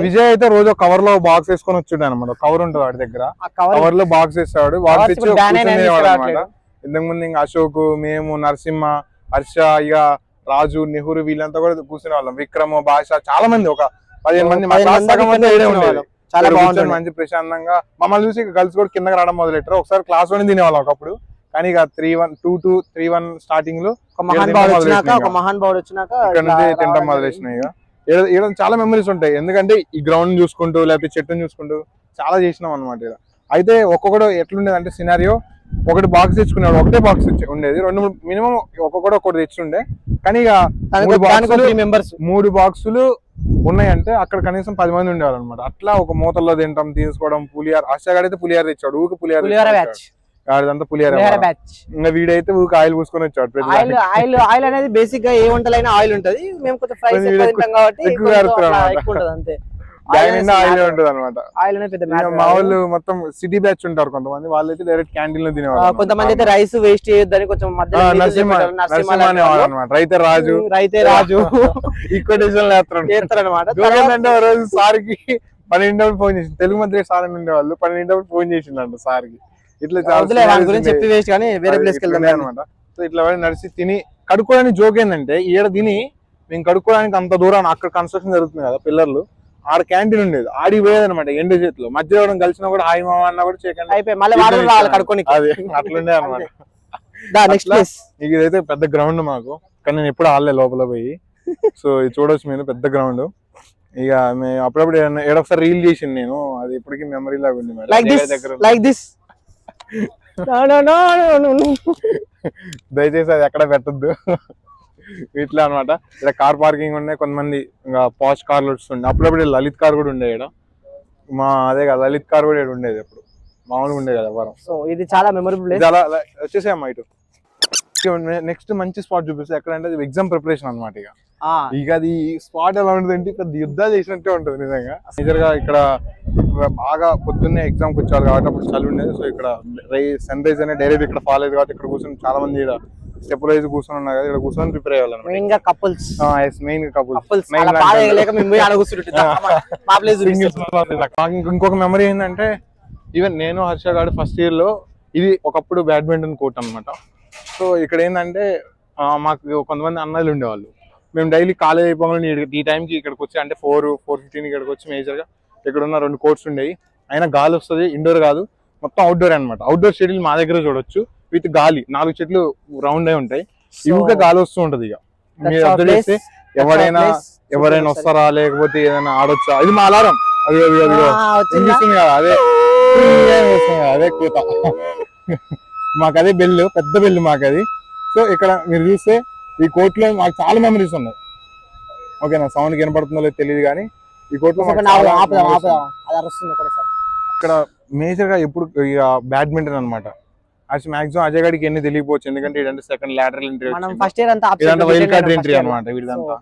Speaker 10: విజయ్ అయితే రోజు కవర్ లో బాక్స్ వేసుకొని వచ్చిండే అనమాట. కవర్ ఉంటుంది వాడి దగ్గర, కవర్ లో బాక్స్ వేసేవాడు. ఇంతకు ముందు ఇంకా అశోక్, మేము, నరసింహ, హర్ష, ఇక రాజు, నెహ్రూ వీళ్ళంతా కూడా కూర్చునే వాళ్ళం. విక్రమ్, భాష, చాలా మంది, ఒక 15 మంది. చాలా బాగుంటుంది, మంచి ప్రశాంతంగా. మమ్మల్ని చూసి గర్ల్స్ కూడా కిందకి రావడం మొదలెట్టారు. ఒకసారి క్లాస్ లోనే తినేవాళ్ళం ఒకప్పుడు, కానీ ఇక 3-1 స్టార్టింగ్ లో
Speaker 8: మహానుభావుడు వచ్చినాక
Speaker 10: ఇక్కడ నుంచి తింటాం మొదలెచ్చినాయి. ఇక్కడ చాలా మెమరీస్ ఉంటాయి, ఎందుకంటే ఈ గ్రౌండ్ చూసుకుంటూ లేకపోతే చెట్టును చూసుకుంటూ చాలా చేసినాం అనమాట. ఇక్కడ అయితే ఒక్కొక్కడు ఎట్లుండేది అంటే సినారియో, ఒకటి బాక్స్ తెచ్చుకునేవాడు, ఒకటే బాక్స్ ఉండేది. 2-3 మినిమం ఒక్కొక్కడు ఒకటి తెచ్చుండే. కానీ ఇక 3 బాక్సులు ఉన్నాయంటే అక్కడ కనీసం 10 మంది ఉండేవాళ్ళు అనమాట. అట్లా ఒక మూతల్లో తింటాం, తీసుకోవడం. పులిహార, ఆశగాడైతే పులిహార తెచ్చాడు, ఊరికి పులిహార ఆడంతా పులిహార. ఇంకా వీడైతే ఊరికి ఆయిల్ పూసుకొని వచ్చాడు.
Speaker 8: ఆయిల్ అనేది బేసిక్ గా ఏ వంటలైనా ఆయిల్ ఉంటది. మేము కొంచెం ఫ్రైస్ తింటాం కాబట్టి ఎక్కువ ఉంటది అంతే.
Speaker 10: ఆయిల్ ఉంటది అనమాట. మా వాళ్ళు మొత్తం సిటీ బ్యాచ్ ఉంటారు కొంతమంది, వాళ్ళైతే డైరెక్ట్ క్యాంటీన్ లో తినేవాళ్ళు.
Speaker 8: కొంతమంది అయితే రైస్ వేస్ట్ చేయొద్దని కొంచెం
Speaker 10: అనమాట. రైతే రాజు ఈక్వటేషన్ చేస్తారనమాట. రోజు సార్కి 12 ఫోన్ చేసి, తెలుగు మంత్రి సార్ ఉండేవాళ్ళు, 12 ఫోన్ చేసిందంట సార్కి. ఇట్లా
Speaker 8: గురించి చెప్పి వేస్ట్ కానీ వేరే ప్లేస్ కి వెళ్తాం
Speaker 10: అనమాట. సో ఇట్లా నడిచి తిని కడుక్కోవడానికి జోక్ ఏంటంటే, ఈడ తిని మేము కడుక్కోవడానికి అంత దూరం, అక్కడ కన్స్ట్రక్షన్ జరుగుతుంది కదా పిల్లర్లు, ఆడ క్యాంటీన్ ఉండేది, ఆడికి పోయేది అనమాట. ఎండ చేతిలో మధ్య కలిసినా కూడా హాయి మామ అన్నా కూడా చేయకండి అది అట్లుండే అనమాట. ఇదైతే పెద్ద గ్రౌండ్ మాకు, కానీ నేను ఎప్పుడు ఆడలే లోపల పోయి. సో ఇది చూడొచ్చు మీరు, పెద్ద గ్రౌండ్. ఇక మేము అప్పుడప్పుడు ఏడొకసారి రీల్ చేసింది నేను, అది ఇప్పటికీ మెమరీ లాగా ఉంది. దయచేసి అది ఎక్కడ పెట్టద్దు. ఇట్లా అనమాట. ఇక్కడ కార్ పార్కింగ్ ఉన్నాయి, కొంతమంది ఇంకా పాష్ కార్లు వస్తుండే. అప్పుడప్పుడు లలిత్ కార్ కూడా ఉండే ఇక్కడ. అదే కదా లలిత్ కార్ కూడా ఉండేది అప్పుడు, మామూలుగా ఉండేది కదా వారం.
Speaker 8: సో ఇది చాలా మెమరబుల్ ప్లేస్.
Speaker 10: అలా వచ్చేసామ్మా ఇటు. నెక్స్ట్ మంచి స్పాట్ చూపిస్తే ఎక్కడంటే ఎగ్జామ్ ప్రిపరేషన్ అనమాట. ఇక అది స్పాట్ ఎలా ఉంటుంది అంటే పెద్ద యుద్ధాలు చేసినట్టే ఉంటుంది నిజంగా. మేజర్ గా ఇక్కడ బాగా పొద్దున్నే ఎగ్జామ్ కి వచ్చారు కాబట్టి అప్పుడు చలి ఉండేది. సో ఇక్కడ సన్ రైజ్ అనేది డైరెక్ట్ ఇక్కడ ఫాలో అయ్యేది కాబట్టి ఇక్కడ కూర్చొని చాలా మంది స్టెప్ వైజ్ కూర్చొని ఉన్నారు కదా, ఇక్కడ కూర్చొని ప్రిపేర్ అయ్యాలి. మెయిన్ గా కపుల్స్. ఇంకొక మెమరీ ఏంటంటే, ఈవెన్ నేను హర్ష గారు ఫస్ట్ ఇయర్ లో, ఇది ఒకప్పుడు బ్యాడ్మింటన్ కోర్ట్ అనమాట. సో ఇక్కడ ఏంటంటే మాకు కొంతమంది అన్నలు ఉండేవాళ్ళు. మేము డైలీ కాలేజ్ అయిపోగానే ఈ టైంకి ఇక్కడికి వచ్చి, అంటే 4:15 ఇక్కడికి వచ్చి మేజర్ గా ఇక్కడ ఉన్న 2 కోర్ట్స్ ఉండేవి. అయినా గాలి వస్తుంది, ఇండోర్ కాదు మొత్తం అవుట్డోర్ అనమాట. అవుట్డోర్ షెడ్యూల్ మా దగ్గర చూడొచ్చు, విత్ గాలి 4 చెట్లు రౌండ్ అయి ఉంటాయి, ఇవిగా గాలి వస్తూ ఉంటది. ఇక మీరు అబ్జర్వ్ చేస్తే ఎవరైనా వస్తారా లేకపోతే ఏదైనా ఆడొచ్చా, ఇది మా అలారం. అది వినిపిస్తుంది కదా, అదే కూత. మాకు అదే బెల్లు, పెద్ద బెల్లు మాకు అది. సో ఇక్కడ మీరు చూస్తే ఈ కోర్టులో మాకు చాలా మెమరీస్ ఉన్నాయి. ఓకేనా, సౌండ్ వినపడుతుందో లేదో తెలియదు కానీ ఈ కోర్టులో ఇక్కడ మేజర్ గా ఎప్పుడు ఇక బ్యాడ్మింటన్ అనమాట. అసలు మాక్సిమం అజయ్ గడికి ఎన్ని తెలియకపోవచ్చు, ఎందుకంటే ఇదంతా సెకండ్ లాటరల్ ఎంట్రీ, ఇదంతా వైల్డ్ కార్డ్ ఎంట్రీ అనమాట వీళ్ళంతా.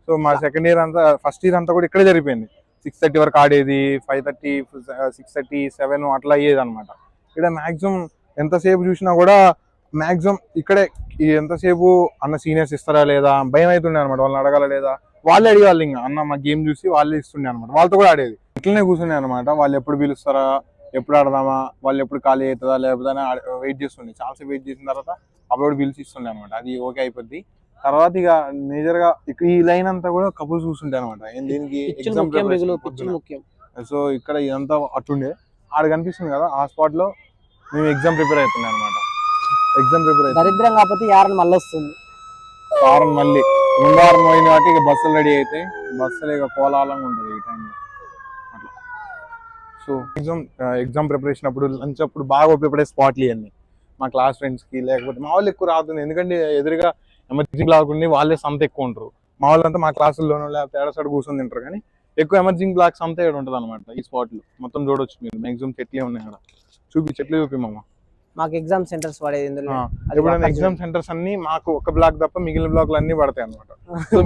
Speaker 10: సో మా సెకండ్ ఇయర్ అంతా, ఫస్ట్ ఇయర్ అంతా కూడా ఇక్కడే జరిగిపోయింది. 6:30 వరకు ఆడేది, 5:30, 6:30, 7 అట్లా అయ్యేది అనమాట. ఇక్కడ మాక్సిమం ఎంతసేపు చూసినా కూడా మాక్సిమం ఇక్కడే ఎంతసేపు అన్న సీనియర్స్ ఇస్తారా లేదా భయం అవుతుండే అనమాట. వాళ్ళని అడగాల లేదా, వాళ్ళే అడిగేవాళ్ళు. ఇంకా అన్న మా గేమ్ చూసి వాళ్ళే ఇస్తుండే అనమాట, వాళ్ళతో కూడా ఆడేది. ఇట్లనే కూర్చుండే అనమాట. వాళ్ళు ఎప్పుడు పిలుస్తారా, ఎప్పుడు ఆడదామా, వాళ్ళు ఎప్పుడు ఖాళీ అవుతుందా లేకపోతే వెయిట్ చేస్తుండే. చాలాసేపు వెయిట్ చేసిన తర్వాత అప్పుడు పిలిచి ఇస్తుండే అనమాట. అది ఓకే అయిపోద్ది. తర్వాత ఇక మేజర్ గా ఈ లైన్ అంతా కూడా కపుల్స్ కూర్చుంటాయి అనమాట. దీనికి ఎగ్జామ్
Speaker 8: ముఖ్యం.
Speaker 10: సో ఇక్కడ ఇదంతా అట్టుండే ఆడ కనిపిస్తుంది కదా, ఆ స్పాట్ లో మేము ఎగ్జామ్ ప్రిపేర్ అవుతున్నాం అనమాట. ఎగ్జామ్ ప్రిపేర్ అవుతుంది.
Speaker 8: దరిద్రం కాకపోతే యారని మళ్ళీ వస్తుంది.
Speaker 10: వారం మళ్ళీ ముందు వారం పోయింది కాబట్టి ఇక బస్సులు రెడీ అవుతాయి. బస్సులు ఇక కోలాహలంగా ఉంటుంది ఈ టైంలో అట్లా. సో ఎగ్జామ్ ప్రిపరేషన్ అప్పుడు లంచ్ అప్పుడు బాగా ఉపయోగపడే స్పాట్లు ఇవన్నీ మా క్లాస్ ఫ్రెండ్స్ కి. లేకపోతే మా వాళ్ళు ఎక్కువ రాతుంది, ఎందుకంటే ఎదురుగా ఎమర్జెన్సీ బ్లాక్ ఉండి వాళ్ళే సంత ఎక్కువ ఉంటారు. మా వాళ్ళంతా మా క్లాసుల్లోనో లేకపోతే ఏడసాడు కూర్చొని తింటారు, కానీ ఎక్కువ ఎమర్జింగ్ బ్లాక్స్ అంతా ఇక్కడ ఉంటుంది అనమాట. ఈ స్పాట్ లో మొత్తం చూడొచ్చు మీరు. మ్యాక్సిమం చెట్లే ఉన్నాయి అక్కడ. చెట్లు చూపి మామ.
Speaker 8: మాకు ఎగ్జామ్ సెంటర్స్ పడేది ఇందులో.
Speaker 10: ఎప్పుడైనా ఎగ్జామ్ సెంటర్స్ అన్ని మాకు ఒక బ్లాక్ తప్ప మిగిలిన బ్లాక్లు అన్ని పడతాయి అనమాట.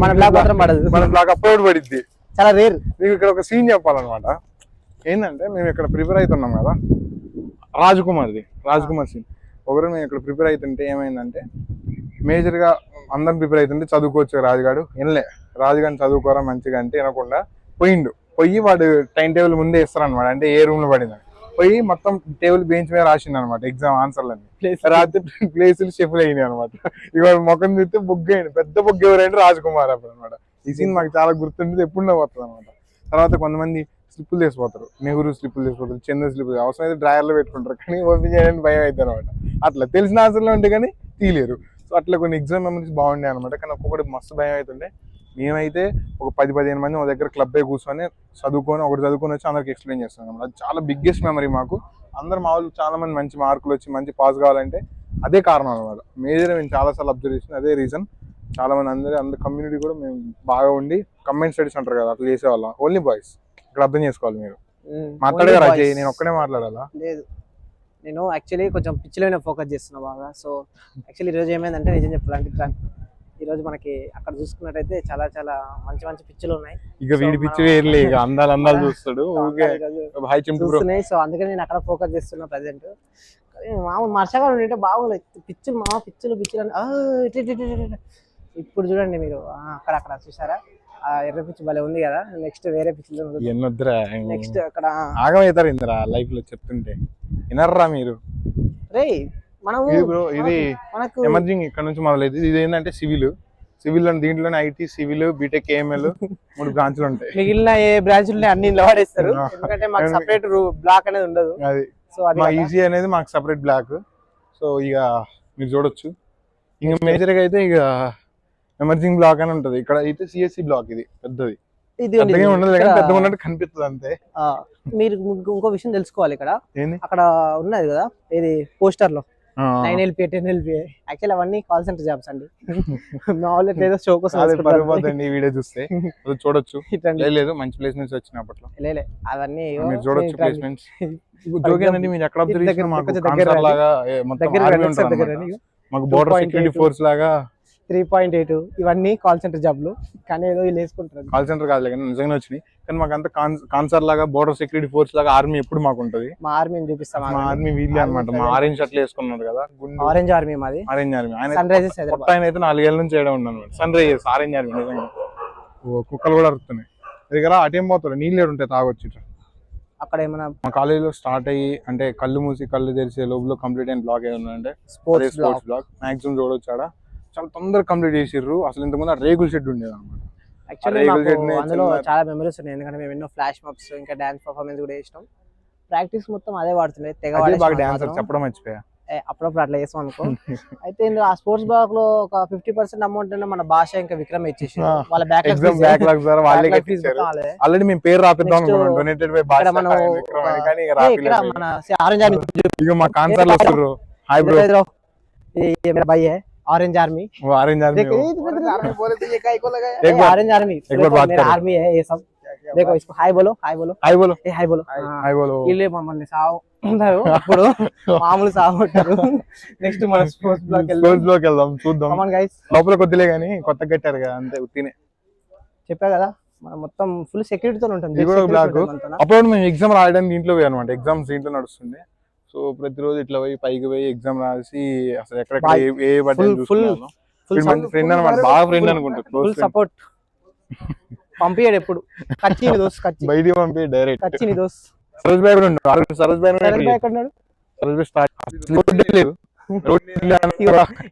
Speaker 8: మన బ్లాక్ మాత్రం పడదు.
Speaker 10: మన బ్లాక్ అప్లోడ్ పడిద్ది.
Speaker 8: చాలా రేర్.
Speaker 10: మీకు ఇక్కడ ఒక సీన్ చెప్పాలన్నమాట. ఏంటంటే మేము ఇక్కడ ప్రిపేర్ అవుతున్నాం కదా, రాజ్ కుమార్ సీన్. ఒకరు మేము ఇక్కడ ప్రిపేర్ అవుతుంటే ఏమైందంటే, మేజర్ గా అందరం ప్రిపేర్ అవుతుంటే చదువుకోవచ్చు రాజుగాడు వినలే. రాజుగాడిని చదువుకోరా మంచిగా అంటే వినకుండా పోయి వాడు టైం టేబుల్ ముందే ఇస్తారనమాట. అంటే ఏ రూమ్ లో పడిందని పోయి మొత్తం టేబుల్ బెంచ్ మీద రాసింది అనమాట ఎగ్జామ్ ఆన్సర్లన్నీ. రాత్రి ప్లేసులు షెఫ్లు అయినాయి అనమాట. ఇవాళ ముఖం చూస్తే బొగ్గైంది. పెద్ద బొగ్గు ఎవరంటే రాజ్ కుమార్ అప్పుడు అనమాట. ఈ సీన్ మాకు చాలా గుర్తుంటుంది, ఎప్పుడున్నా పోతుంది అనమాట. తర్వాత కొంతమంది స్లిప్పులు తీసిపోతారు, నెహ్రూ స్లిప్పులు తీసిపోతారు, చంద్ర స్లిప్పులు అవసరం అయితే డ్రాయర్లో పెట్టుకుంటారు, కానీ ఓపెన్ చేయడానికి భయం అవుతుంది అనమాట. అట్లా తెలిసిన ఆన్సర్లో ఉంటే కానీ తీయలేరు. సో అట్లా కొన్ని ఎగ్జామ్ మెమరీస్ బాగుండే అనమాట. కానీ ఒక్కొక్కటి మస్తు భయం అవుతుండే. మేమైతే ఒక 10-15 మంది మా దగ్గర క్లబ్ అయి కూర్చొని ఒకటి చదువుకొని వచ్చి అందరికి ఎక్స్ప్లెయిన్ చేస్తాం అనమాట. అది చాలా బిగ్గెస్ట్ మెమరీ మాకు. అందరు మా వాళ్ళు చాలా మంది మంచి మార్కులు వచ్చి మంచి పాస్ కావాలంటే అదే కారణం అనమాట. మేజర్ మేము చాలాసార్లు అబ్జర్వ్ చేసిన అదే రీజన్. చాలా మంది అందరి కమ్యూనిటీ కూడా మేము బాగా ఉండి కంబైన్ స్టడీస్ అంటారు కదా, అట్లా చేసేవాళ్ళం. ఓన్లీ బాయ్స్ ఇక్కడ అర్థం చేసుకోవాలి మీరు. మాట్లాడే రాజయ్య, నేను ఒక్కనే మాట్లాడాలా?
Speaker 8: లేదు, నేను యాక్చువల్లీ కొంచెం పిచ్చిలోనే ఫోకస్ చేస్తున్నా బాగా. సో యాక్చువల్లీ ఈరోజు ఏమైందంటే, నిజం చెప్పాలంటే ఈరోజు మనకి అక్కడ చూసుకున్నట్టయితే చాలా చాలా మంచి మంచి పిచ్చులు ఉన్నాయి.
Speaker 10: ఇక వీడి పిచ్చి వేర్లే, ఇక అందాలు చూస్తాడు
Speaker 8: చూస్తున్నాయి. సో అందుకని నేను అక్కడ ఫోకస్ చేస్తున్నా ప్రజెంట్. మామూలు వర్షగా ఉంటే బాగుంది. పిచ్చులు ఇప్పుడు చూడండి మీరు, అక్కడ చూసారా ఎర్ర పిచ్చి భలే ఉంది కదా. నెక్స్ట్ వేరే పిచ్చులు నెక్స్ట్ అక్కడ
Speaker 10: ఆగమవుతారు ఇందిరా లైఫ్ లో చెప్తుంటే వినర్రా మీరు.
Speaker 8: రే
Speaker 10: ఇది ఎమర్జింగ్ ఇక్కడ నుంచి మొదలైతే. ఇది ఏంటంటే సివిల్ దీంట్లోనే ఐటీ, సివిల్, బీటెక్, ఏఎంఎల్ 3 బ్రాంచ్లు ఉంటాయి.
Speaker 8: మిగిలిన ఏ బ్రాంచ్లు అన్ని పడేస్తారు, ఎందుకంటే మాకు సపరేట్ బ్లాక్ అనేది ఉండదు.
Speaker 10: అది మా ఈసీ అనేది మాకు సపరేట్ బ్లాక్. సో ఇక మీరు చూడొచ్చు. ఇంకా మేజర్ గా అయితే ఇక ఎమర్జింగ్ బ్లాక్ అని ఉంటది. ఇక్కడ అయితే సిఎస్సి బ్లాక్. ఇది పెద్దది ఉండదు, పెద్దగా ఉన్నట్టు కనిపిస్తుంది అంతే.
Speaker 8: మీరు ఇంకో విషయం తెలుసుకోవాలి. ఇక్కడ అక్కడ ఉన్నది కదా, ఇది పోస్టర్ లో 9LPA 10LPA, యాక్చువల్ అవన్నీ కాల్ సెంటర్ జాబ్స్ అండి. ఏదో షో కోసం
Speaker 10: వీడియో చూస్తే చూడొచ్చు. లేదు మంచి ప్లేస్మెంట్స్ వచ్చినప్పట్లో
Speaker 8: అవన్నీ
Speaker 10: చూడొచ్చు. ప్లేస్మెంట్స్ మీరు ఎక్కడ మాకు బోర్డర్ సెక్యూరిటీ ఫోర్స్ లాగా
Speaker 8: 3.8 ఇవన్నీ కాల్ సెంటర్ జాబ్లు. కానీ ఏదో వీళ్ళు వేసుకుంటారు.
Speaker 10: కాల్ సెంటర్ కాదు కానీ నిజంగా వచ్చినాయి. కానీ మాకు అంతా కాన్సర్ లాగా బోర్డర్ సెక్యూరిటీ ఫోర్స్ లాగా ఆర్మీ ఎప్పుడు మాకు ఉంటది.
Speaker 8: మా ఆర్మీని చూపిస్తాం.
Speaker 10: మా ఆర్మీ వీళ్ళే అనమాట. మా ఆరెంజ్ షర్ట్లు వేసుకున్నారు కదా,
Speaker 8: ఆరెంజ్ ఆర్మీ మాది.
Speaker 10: Orange army.
Speaker 8: సన్ రైజర్స్
Speaker 10: ఆయన అయితే 4 ఏళ్ళ నుంచి చేయడం ఉన్నాను. Sunrisers orange army. నిజంగా కుక్కలు కూడా అరుతున్నాయి. దగ్గర అటేం పోతారు, నీళ్ళు ఉంటాయి తాగొచ్చు.
Speaker 8: అక్కడ ఏమన్నా
Speaker 10: మా కాలేజీలో స్టార్ట్ అయ్యి అంటే కళ్ళు మూసి కళ్ళు తెరిచే లోపల కంప్లీట్ అయిన బ్లాక్ ఏమన్నా అంటే స్పోర్ట్స్ బ్లాక్. మాక్సిమం చూడొచ్చు. ఆడ చాలా తొందరగా కంప్లీట్ చేసిర్రు. అసలు ఇంతకుముందు రేగుల షెడ్ ఉండేది అనమాట.
Speaker 8: అందులో చాలా మెమరీస్ ఉన్నాయి, ఎందుకంటే మేము ఎన్నో ఫ్లాష్ మాప్స్ ఇంకా డాన్స్ పర్ఫార్మెన్స్ కూడా చేసినాం. ప్రాక్టీస్ మొత్తం అదే వాడుతున్నాయి.
Speaker 10: చెప్పడం మర్చిపోయా,
Speaker 8: అప్పుడప్పుడు అట్లా చేస్తాం అనుకో. అయితే ఆ స్పోర్ట్స్ బ్లాక్ లో ఒక 50% అమౌంట్ మన భాష ఇంకా విక్రమ్ ఇచ్చేసి వాళ్ళ
Speaker 10: ఆల్రెడీ మేము పేరు రాపిద్దాం. మా కాన్సర్ వస్తారు. హాయ్ బ్రో,
Speaker 8: भाई है orange army.
Speaker 10: Orange army
Speaker 8: orange army मेरा आर्मी है ये सब। देखो इसको हाय बोलो, हाय बोलो, हाय बोलो, हाय बोलो, हाय बोलो. ఇల్లే మమ్మల్ని సావు ఉంటారు అప్పుడు మామూలు సావు ఉంటారు. నెక్స్ట్ మన స్పోర్ట్స్ బ్లాక్
Speaker 10: వెళ్దాం చూద్దాం. కమాన్ గైస్, లోపల కొద్దిలే గానీ కొత్తగా కట్టారు కదా అంతే ఉత్తినే.
Speaker 8: చెప్పా కదా మొత్తం ఫుల్ సెక్యూరిటీతో ఉంటుంది.
Speaker 10: ఇది కూడా బ్లాక్. అప్పుడు మేము ఎగ్జామ్ రాయడానికి దీంట్లో పోయి అనమాట. ఎగ్జామ్స్ దీంట్లో నడుస్తుంది. సో ప్రతిరోజు ఇట్లా పోయి పైకి పోయి ఎగ్జామ్ రాసి అసలు ఎక్కడెక్కడ ఏ బటన్ చూసుకున్నాను. ఫ్రెండ్ అనమాట, బాగా ఫ్రెండ్ అనుకుంటా.
Speaker 8: Full support. పంపియాడు ఎప్పుడు కచ్చిని దోస్, కచ్చి
Speaker 10: బయటికి పంపి డైరెక్ట్ కచ్చిని
Speaker 8: దోస్.
Speaker 10: సరోజ్ భాయ్ కూడా ఉన్నాడు. సరోజ్ భాయ్ ఎక్కడ ఉన్నాడు? సరోజ్ భాయ్ స్టార్ట్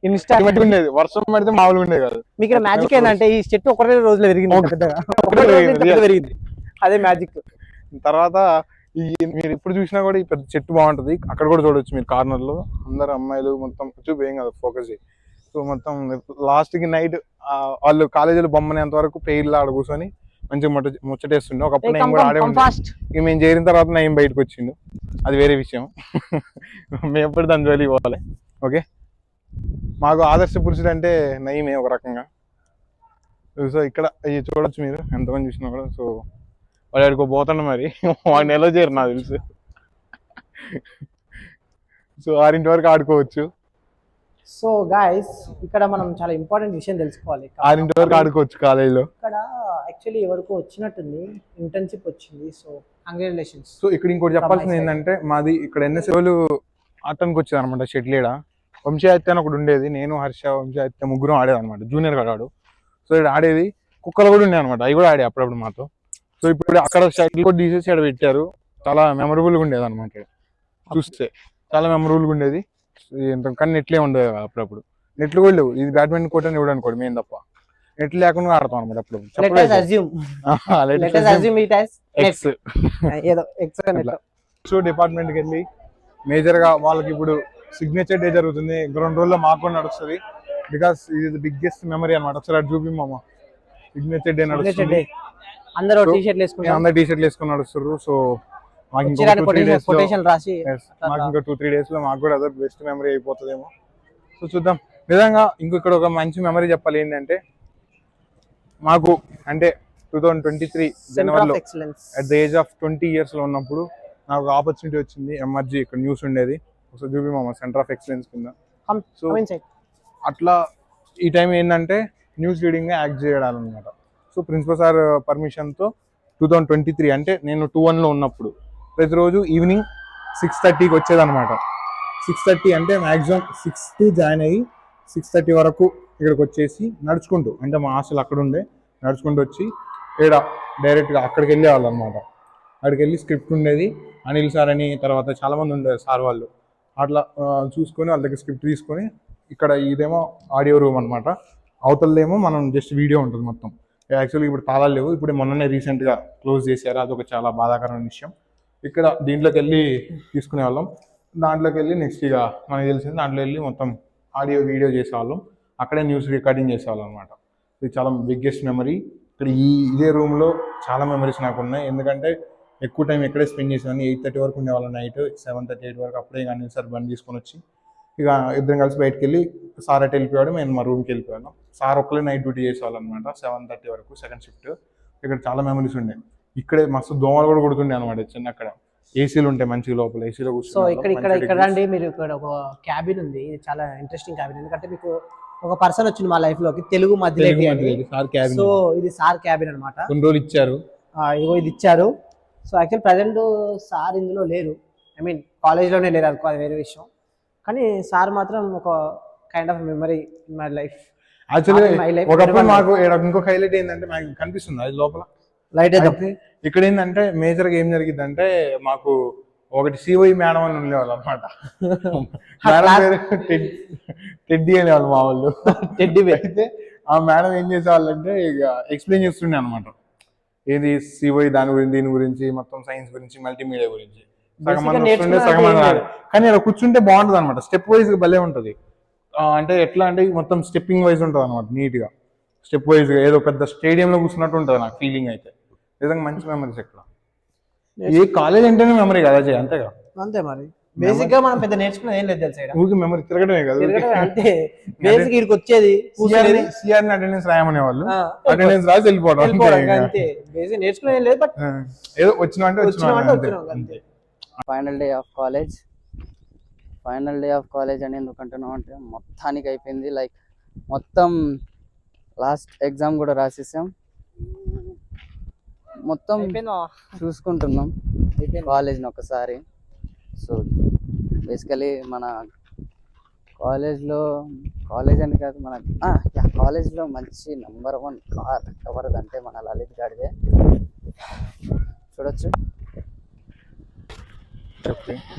Speaker 8: ఇన్స్టా
Speaker 10: ఉండేది, వర్షం పడితే మామూలుగా ఉండేది కాదు.
Speaker 8: మీకు ఇక్కడ మ్యాజిక్ ఏంటంటే ఈ చెట్టు ఒకటే రోజులో పెరిగింది పెద్దగా, ఒకటే రోజులో ఇంత పెద్దగా పెరిగింది, అదే మ్యాజిక్.
Speaker 10: తర్వాత మీరు ఎప్పుడు చూసినా కూడా ఈ పెద్ద చెట్టు బాగుంటది, అక్కడ కూడా చూడొచ్చు మీరు కార్నర్ లో. అందరు అమ్మాయిలు మొత్తం చూపేం కదా ఫోకస్ చేయి. సో మొత్తం లాస్ట్ కి నైట్ వాళ్ళు కాలేజీలో బొమ్మనేంత వరకు పెయిర్లు ఆడ కూర్చొని మంచిగా ముచ్చటేస్తుండే. ఒకప్పుడు నేను కూడా ఆడే ఉంటాను. ఇక మేము చేరిన తర్వాత నేను బయటకు వచ్చిండు, అది వేరే విషయం. మేము ఎప్పుడు దాని జోలికి పోవాలి. ఓకే, మాకు ఆదర్శ పురుషుడు అంటే నయమే ఒక రకంగా. సో ఇక్కడ చూడొచ్చు మీరు ఎంతమంది చూసినా కూడా. సో వాడు ఆడికో పోతాడు, మరి వాడిని ఎలా చేయరు నాకు తెలుసు. సో 6 వరకు ఆడుకోవచ్చు.
Speaker 8: సో గాయస్ ఇక్కడ మనం చాలా ఇంపార్టెంట్ విషయం తెలుసుకోవాలి.
Speaker 10: 6 వరకు ఆడుకోవచ్చు కాలేజీలో.
Speaker 8: ఇక్కడ యాక్చువల్లీ ఎవరికో వచ్చినట్టుంది, ఇంటర్న్షిప్ వచ్చింది. So congratulations.
Speaker 10: సో ఇక్కడ ఇంకోటి చెప్పాల్సింది ఏంటంటే, మాది ఇక్కడ ఎన్ఎస్ఏ వాళ్ళు ఆడటానికి వచ్చేది అనమాట. షటిల్ ఈడ వంశాయత్య అని ఒకటి ఉండేది, నేను హర్ష వంశాయత్య ముగ్గురం ఆడేది అనమాట. జూనియర్ ఆడాడు. సో ఇక్కడ ఆడేది కుక్కలు కూడా ఉన్నాయి అనమాట, అవి కూడా ఆడే అప్పుడప్పుడు మాతో. సో ఇప్పుడు అక్కడ షటిల్ కూడా తీసేసి ఇక్కడ పెట్టారు. చాలా మెమరబుల్గా ఉండేది అనమాట. చూస్తే చాలా మెమరబుల్గా ఉండేది. కానీ నెట్లే ఉండేది అప్పుడప్పుడు. నెట్లు కూడా లేవు. ఇది బ్యాడ్మింటన్ కోర్ట్ అని ఇవ్వడం అనుకోండి, మేము తప్ప నెట్లు లేకుండా ఆడతాం అనమాట. అప్పుడు సో డిపార్ట్మెంట్కి వెళ్ళి మేజర్ గా వాళ్ళకి ఇప్పుడు సిగ్నేచర్ డే జరుగుతుంది. గ్రౌండ్ రోల్ లో మాకు కూడా నడుస్తుంది. బికాస్ ఇది బిగ్గెస్ట్ మెమరీ అనమాట. ఒకసారి అటు చూపిమ్మా, సిగ్నేచర్ డే నడుస్తుంది. అందరూ టీ షర్ట్లు వేసుకొని నడుస్తారు. సో మాకు ఇంకా 2-3 days లో మాకు కూడా అదే బెస్ట్ మెమరీ అయిపోతుందేమో. సో చూద్దాం. నిజంగా ఇక్కడ ఒక మంచి మెమరీ చెప్పాలి ఏంటంటే, మాకు అంటే 2023 జనవరిలో at the age of 20 years లో ఉన్నప్పుడు నాకు ఆపర్చునిటీ వచ్చింది. ఎమర్జీ ఇక్కడ న్యూస్ ఉండేది, ఒకసారి చూపి మా సెంటర్ ఆఫ్ ఎక్సలెన్స్ కింద. సో అట్లా ఈ టైం ఏంటంటే న్యూస్ రీడింగ్ యాక్ట్ చేయడాలన్నమాట. సో ప్రిన్సిపల్ సార్ పర్మిషన్తో 2023 అంటే నేను 2-1 లో ఉన్నప్పుడు ప్రతిరోజు ఈవినింగ్ 6:30కి వచ్చేదన్నమాట. 6:30 అంటే మ్యాక్సిమం 6కి జాయిన్ అయ్యి 6:30 వరకు ఇక్కడికి వచ్చేసి నడుచుకుంటూ, అంటే మా హాస్టల్ అక్కడ ఉండే, నడుచుకుంటూ వచ్చి ఇక్కడ డైరెక్ట్గా అక్కడికి వెళ్ళేవాళ్ళు అనమాట. అక్కడికి వెళ్ళి స్క్రిప్ట్ ఉండేది, అనిల్ సార్ అని తర్వాత చాలామంది ఉండేది సార్ వాళ్ళు. అట్లా చూసుకొని వాళ్ళ దగ్గర స్క్రిప్ట్ తీసుకొని, ఇక్కడ ఇదేమో ఆడియో రూమ్ అనమాట, అవతలదేమో మనం జస్ట్ వీడియో ఉంటుంది మొత్తం. యాక్చువల్గా ఇప్పుడు తాళాలు లేవు, ఇప్పుడు మొన్ననే రీసెంట్గా క్లోజ్ చేశారు, అదొక చాలా బాధాకరమైన విషయం. ఇక్కడ దీంట్లోకి వెళ్ళి తీసుకునే వాళ్ళం, దాంట్లోకి వెళ్ళి నెక్స్ట్ ఇక మనకి తెలిసింది దాంట్లో వెళ్ళి మొత్తం ఆడియో వీడియో చేసేవాళ్ళం, అక్కడే న్యూస్ రికార్డింగ్ చేసేవాళ్ళం అనమాట. ఇది చాలా బిగ్గెస్ట్ మెమరీ. ఇక్కడ ఇదే రూమ్లో చాలా మెమరీస్ నాకు ఉన్నాయి, ఎందుకంటే ఎక్కువ టైం ఎక్కడే స్పెండ్ చేసేవాడిని. 8:30 వరకు ఉండేవాళ్ళం, నైట్ 7:30-8 వరకు. అప్పుడే కానీ సార్ బండి తీసుకొని వచ్చి ఇక ఇద్దరం కలిసి బయటకు వెళ్ళి, సార్ అటు వెళ్ళిపోయాడు, మేము మా రూమ్కి వెళ్ళిపోయాను. సార్ ఒక్కలే నైట్ డ్యూటీ చేసేవాళ్ళు అనమాట, 7:30 వరకు, సెకండ్ షిఫ్ట్. ఇక్కడ చాలా మెమరీస్ ఉండే. ఇక్కడే మస్తు దోమలు కూడా కొడుతుండే అనమాట చిన్న. అక్కడ ఏసీలు ఉంటాయి మంచిగా, లోపల ఏసీలో కూర్చొని.
Speaker 8: సో ఇక్కడ అండి మీరు ఇక్కడ ఒక క్యాబిన్ ఉంది, ఇది చాలా ఇంట్రెస్టింగ్ క్యాబిన్. ఎందుకంటే మీకు ఒక పర్సన్ వచ్చింది మా లైఫ్ లోకి, తెలుగు మధ్యలేటి. సో ఇది సార్ క్యాబిన్ అనమాట.
Speaker 10: కొన్ని రోజులు ఇచ్చారు,
Speaker 8: ఇగో ఇది ఇచ్చారు. సో యాక్చువల్ ప్రజెంట్ సార్ ఇందులో లేరు, ఐ మీన్ కాలేజ్లోనే లేరు అనుకో, అది వేరే విషయం. కానీ సార్ మాత్రం ఒక kind of memory in my life.
Speaker 10: Actually ఒకప్పుడు మాకు ఇంకొక హైలైట్ ఏంటంటే, మాకు కనిపిస్తుంది అది లోపల లైట్ అయితే. ఇక్కడ ఏంటంటే మేజర్ గా ఏం జరిగింది అంటే, మాకు ఒకటి సిఓఈ మేడం అని ఉండేవాళ్ళు అనమాట. టెడ్డీ అనేవాళ్ళు మా వాళ్ళు. టెడ్డీ అయితే ఆ మేడం ఏం చేసేవాళ్ళు అంటే ఇక ఎక్స్ప్లెయిన్ చేస్తుండే అనమాట, ఏది సిఓఈ దాని గురించి, దీని గురించి, మొత్తం సైన్స్ గురించి, మల్టీమీడియా గురించి. సగం మంది వస్తుండే, సగం మంది రాదు. కానీ అక్కడ కూర్చుంటే బాగుంటుంది అనమాట, స్టెప్ వైజ్ భలే ఉంటుంది. అంటే ఎట్లా అంటే మొత్తం స్టెప్పింగ్ వైజ్ ఉంటుంది అనమాట, నీట్ గా స్టెప్ వైజ్ గా, ఏదో పెద్ద స్టేడియంలో కూర్చున్నట్టు ఉంటుంది నాకు ఫీలింగ్ అయితే. నిజంగా మంచి మెమరీస్ ఇక్కడ. ఏ కాలేజ్ అంటేనే మెమరీ కదా జయ, అంతేగా.
Speaker 8: అంతే మరి. బేసిక్ గా మనం పెద్ద నేర్చుకున్నది ఏం లేదు తెలుసా,
Speaker 10: ఊరికి మెమరీ తిరగడమే కదా.
Speaker 8: అంటే బేసిక్ ఇక్కడికి వచ్చేది
Speaker 10: సిఆర్ అటెండెన్స్ రాయమనే వాళ్ళు, అటెండెన్స్ రాసి వెళ్ళిపోవడం
Speaker 8: అంతే. బేసిక్ నేర్చుకున్నది ఏం లేదు, బట్
Speaker 10: ఏదో వచ్చినా అంటే
Speaker 8: అంతే.
Speaker 1: ఫైనల్ డే ఆఫ్ కాలేజ్ అని ఎందుకంటున్నాం అంటే, మొత్తానికి అయిపోయింది. లైక్ మొత్తం లాస్ట్ ఎగ్జామ్ కూడా రాసేసాం, మొత్తం చూసుకుంటున్నాం కాలేజ్ని ఒకసారి. సో బేసికలీ మన కాలేజ్ అని కాదు, మన కాలేజ్లో మంచి నెంబర్ 1 కార్ ఎవరిదంటే మన లలిత్ గాడిదే. చూడొచ్చు,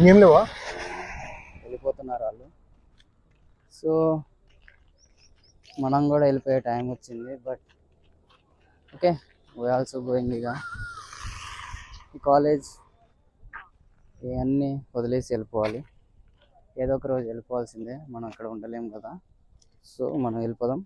Speaker 10: ఏం లేవా,
Speaker 1: వెళ్ళిపోతున్నారు వాళ్ళు. సో మనం కూడా వెళ్ళిపోయే టైం వచ్చింది. But okay, we also going. ఇక ఈ కాలేజ్ ఇవన్నీ వదిలేసి వెళ్ళిపోవాలి. ఏదో ఒక రోజు వెళ్ళిపోవాల్సిందే, మనం అక్కడ ఉండలేము కదా. సో మనం వెళ్ళిపోదాం.